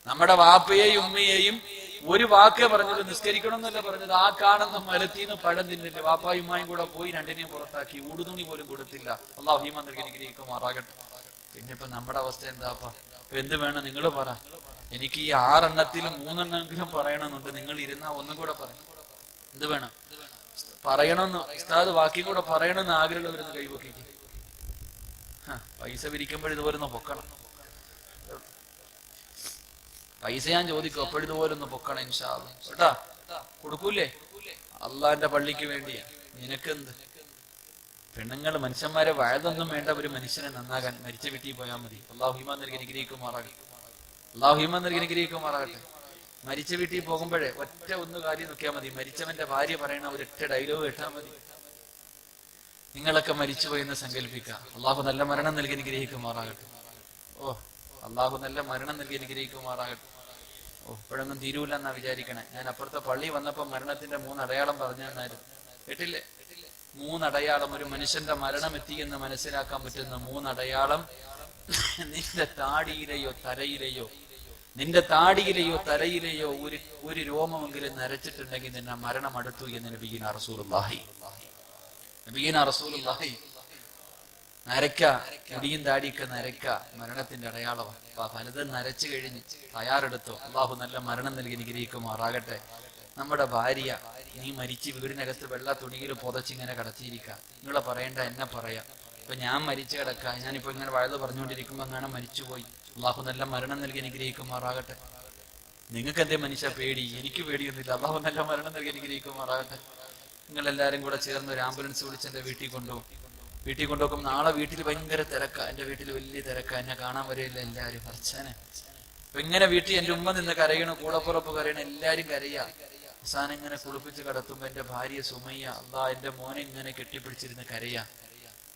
നമ്മുടെ വാപ്പയെയും ഉമ്മയെയും ഒരു വാക്കേ പറഞ്ഞത്, നിസ്കരിക്കണം എന്നല്ല പറഞ്ഞത്. ആ കാണുന്ന മരത്തിന്ന് പഴം തിന്നില്ല. വാപ്പായും ഉമ്മായും കൂടെ പോയി രണ്ടിനെയും പുറത്താക്കി, ഊടുതുണി പോലും കൊടുത്തില്ല. അള്ളാഹു ഈമാൻ നൽകി അനുഗ്രഹിക്കുമാറാകട്ടെ. പിന്നെ ഇപ്പൊ നമ്മുടെ അവസ്ഥ എന്താപ്പാ? ഇപ്പൊ എന്ത് വേണം നിങ്ങൾ പറ. എനിക്ക് ഈ 6 എണ്ണത്തിലും 3 എണ്ണമെങ്കിലും പറയണമെന്നുണ്ട്. നിങ്ങൾ ഇരുന്നാ ഒന്നും കൂടെ പറയും. എന്ത് വേണം പറയണമെന്ന് ഉസ്താദ് ബാക്കി കൂടെ പറയണമെന്ന് ആഗ്രഹമുള്ളവരൊന്ന് കൈവക്കിക്ക്. പൈസ പിരിക്കുമ്പോൾ ഇതുപോലൊന്ന് പൊക്കണം. പൈസ ഞാൻ ചോദിക്കും, അപ്പോഴിതുപോലൊന്ന് പൊക്കണം ഇൻഷാ അല്ലാഹ്. കേട്ടാ, കൊടുക്കൂലേ? അള്ളാന്റെ പള്ളിക്ക് വേണ്ടിയാ. നിനക്കെന്ത്? പെണ്ണുങ്ങള് മനുഷ്യന്മാരെ വഴുതൊന്നും വേണ്ട, ഒരു മനുഷ്യനെ നന്നാകാൻ മരിച്ച വീട്ടിൽ പോയാൽ മതി. അള്ളാഹു ഈമാൻ നൽകി അനുഗ്രഹിക്കുമാറാകട്ടെ. അള്ളാഹു ഈമാൻ നൽകി അനുഗ്രഹിക്കുമാറാകട്ടെ. മരിച്ച വീട്ടിൽ പോകുമ്പോഴേ ഒറ്റ ഒന്ന് കാര്യം നോക്കിയാൽ മതി. മരിച്ചവന്റെ ഭാര്യ പറയണ ഒരൊറ്റ ഡയലോഗ് കേട്ടാൽ മതി. നിങ്ങളൊക്കെ മരിച്ചുപോയി എന്ന് സങ്കല്പിക്കാം. അള്ളാഹു നല്ല മരണം നൽകി അനുഗ്രഹിക്കുമാറാകട്ടെ. ഓ, അള്ളാഹു നല്ല മരണം നൽകി അനുഗ്രഹിക്കുമാറാകട്ടെ. ഓ, ഇപ്പോഴൊന്നും തീരൂല എന്നാ വിചാരിക്കണേ. ഞാൻ അപ്പുറത്തെ പള്ളി വന്നപ്പോ മരണത്തിന്റെ 3 അടയാളം പറഞ്ഞു തന്നായിരുന്നു. കേട്ടില്ലേ? 3 അടയാളം. ഒരു മനുഷ്യന്റെ മരണം എത്തിയെന്ന് മനസ്സിലാക്കാൻ പറ്റുന്ന 3 അടയാളം. നിന്റെ താടിയിലെയോ തലയിലെയോ, നിന്റെ താടിയിലെയോ തലയിലെയോ ഒരു രോമമെങ്കിലും നരച്ചിട്ടുണ്ടെങ്കിൽ നിന്നെ മരണം അടുത്തു എന്ന് നബിയിന റസൂലുള്ളാഹി. നബിയിന റസൂലുള്ളാഹി. നരക്ക, മുടിയും താടിയൊക്കെ നരക്ക മരണത്തിന്റെ അടയാളമാണ്. അപ്പൊ പലതും നരച്ചു കഴിഞ്ഞ് തയ്യാറെടുത്തോ. അള്ളാഹു നല്ല മരണം നൽകി അനുഗ്രഹിക്കുമാറാകട്ടെ. നമ്മുടെ ഭാര്യ, നീ മരിച്ച് വീടിനകത്ത് വെള്ള തുണിയിൽ പുതച്ചിങ്ങനെ കടത്തിയിരിക്കാം. നിങ്ങളെ പറയണ്ട, എന്നെ പറയാം. ഇപ്പൊ ഞാൻ മരിച്ചു കിടക്കാം. ഞാനിപ്പോ ഇങ്ങനെ വഴുത് പറഞ്ഞുകൊണ്ടിരിക്കുമ്പോ അങ്ങനെ മരിച്ചുപോയി. അള്ളാഹു നല്ല മരണം നൽകി അനുഗ്രഹിക്കുമാറാകട്ടെ. നിങ്ങൾക്ക് എന്തേ മനുഷ്യ പേടി? എനിക്ക് പേടിയൊന്നുമില്ല. അള്ളാഹു നല്ല മരണം നൽകി അനുഗ്രഹിക്കുമാറാകട്ടെ. നിങ്ങളെല്ലാരും കൂടെ ചേർന്ന് ഒരു ആംബുലൻസ് വിളിച്ച് എന്റെ വീട്ടിൽ കൊണ്ടുപോകും. വീട്ടിൽ കൊണ്ടുപോകും. നാളെ വീട്ടിൽ ഭയങ്കര തിരക്കാ. എന്റെ വീട്ടിൽ വലിയ തിരക്കാ. എന്നെ കാണാൻ വരെയില്ല എല്ലാരും. അർച്ചനെ അപ്പൊ ഇങ്ങനെ വീട്ടിൽ എന്റെ ഉമ്മ നിന്ന് കരയണു, കൂടപ്പുറപ്പ് കരയണ, എല്ലാരും കരയാ. അവസാനം ഇങ്ങനെ കുളിപ്പിച്ച് കിടത്തുമ്പോ എന്റെ ഭാര്യ സുമയ്യ, അള്ളാ, എന്റെ മോനെ ഇങ്ങനെ കെട്ടിപ്പിടിച്ചിരുന്ന് കരയാ.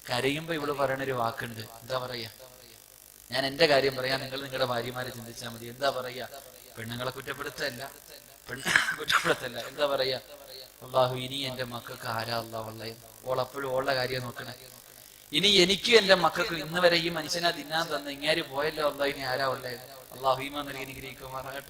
കരയുമ്പോ ഇവള് പറയണൊരു വാക്കുണ്ട്. എന്താ പറയാ? ഞാൻ എന്റെ കാര്യം പറയാം, നിങ്ങൾ നിങ്ങളുടെ ഭാര്യമാരെ ചിന്തിച്ചാൽ മതി. എന്താ പറയാ? പെണ്ണുങ്ങളെ കുറ്റപ്പെടുത്തല്ല, കുറ്റപ്പെടുത്തല്ല. എന്താ പറയാ? അള്ളാഹു, ഇനി എന്റെ മക്കൾക്ക് ആരാ അള്ളാഹ് ഉള്ളത്? ഓളപ്പോഴും ഓളുടെ കാര്യം നോക്കണേ. ഇനി എനിക്ക് എന്റെ മക്കൾക്ക് ഇന്ന് വരെ ഈ മനുഷ്യനെ തിന്നാൻ തന്ന ഇങ്ങാര് പോയല്ലോ അള്ളാഹ്, ഇനി ആരാ ഉള്ളത്? അള്ളാഹു ഈമാൻ നൽകി അനുഗ്രഹിക്കുമാറാകട്ടെ.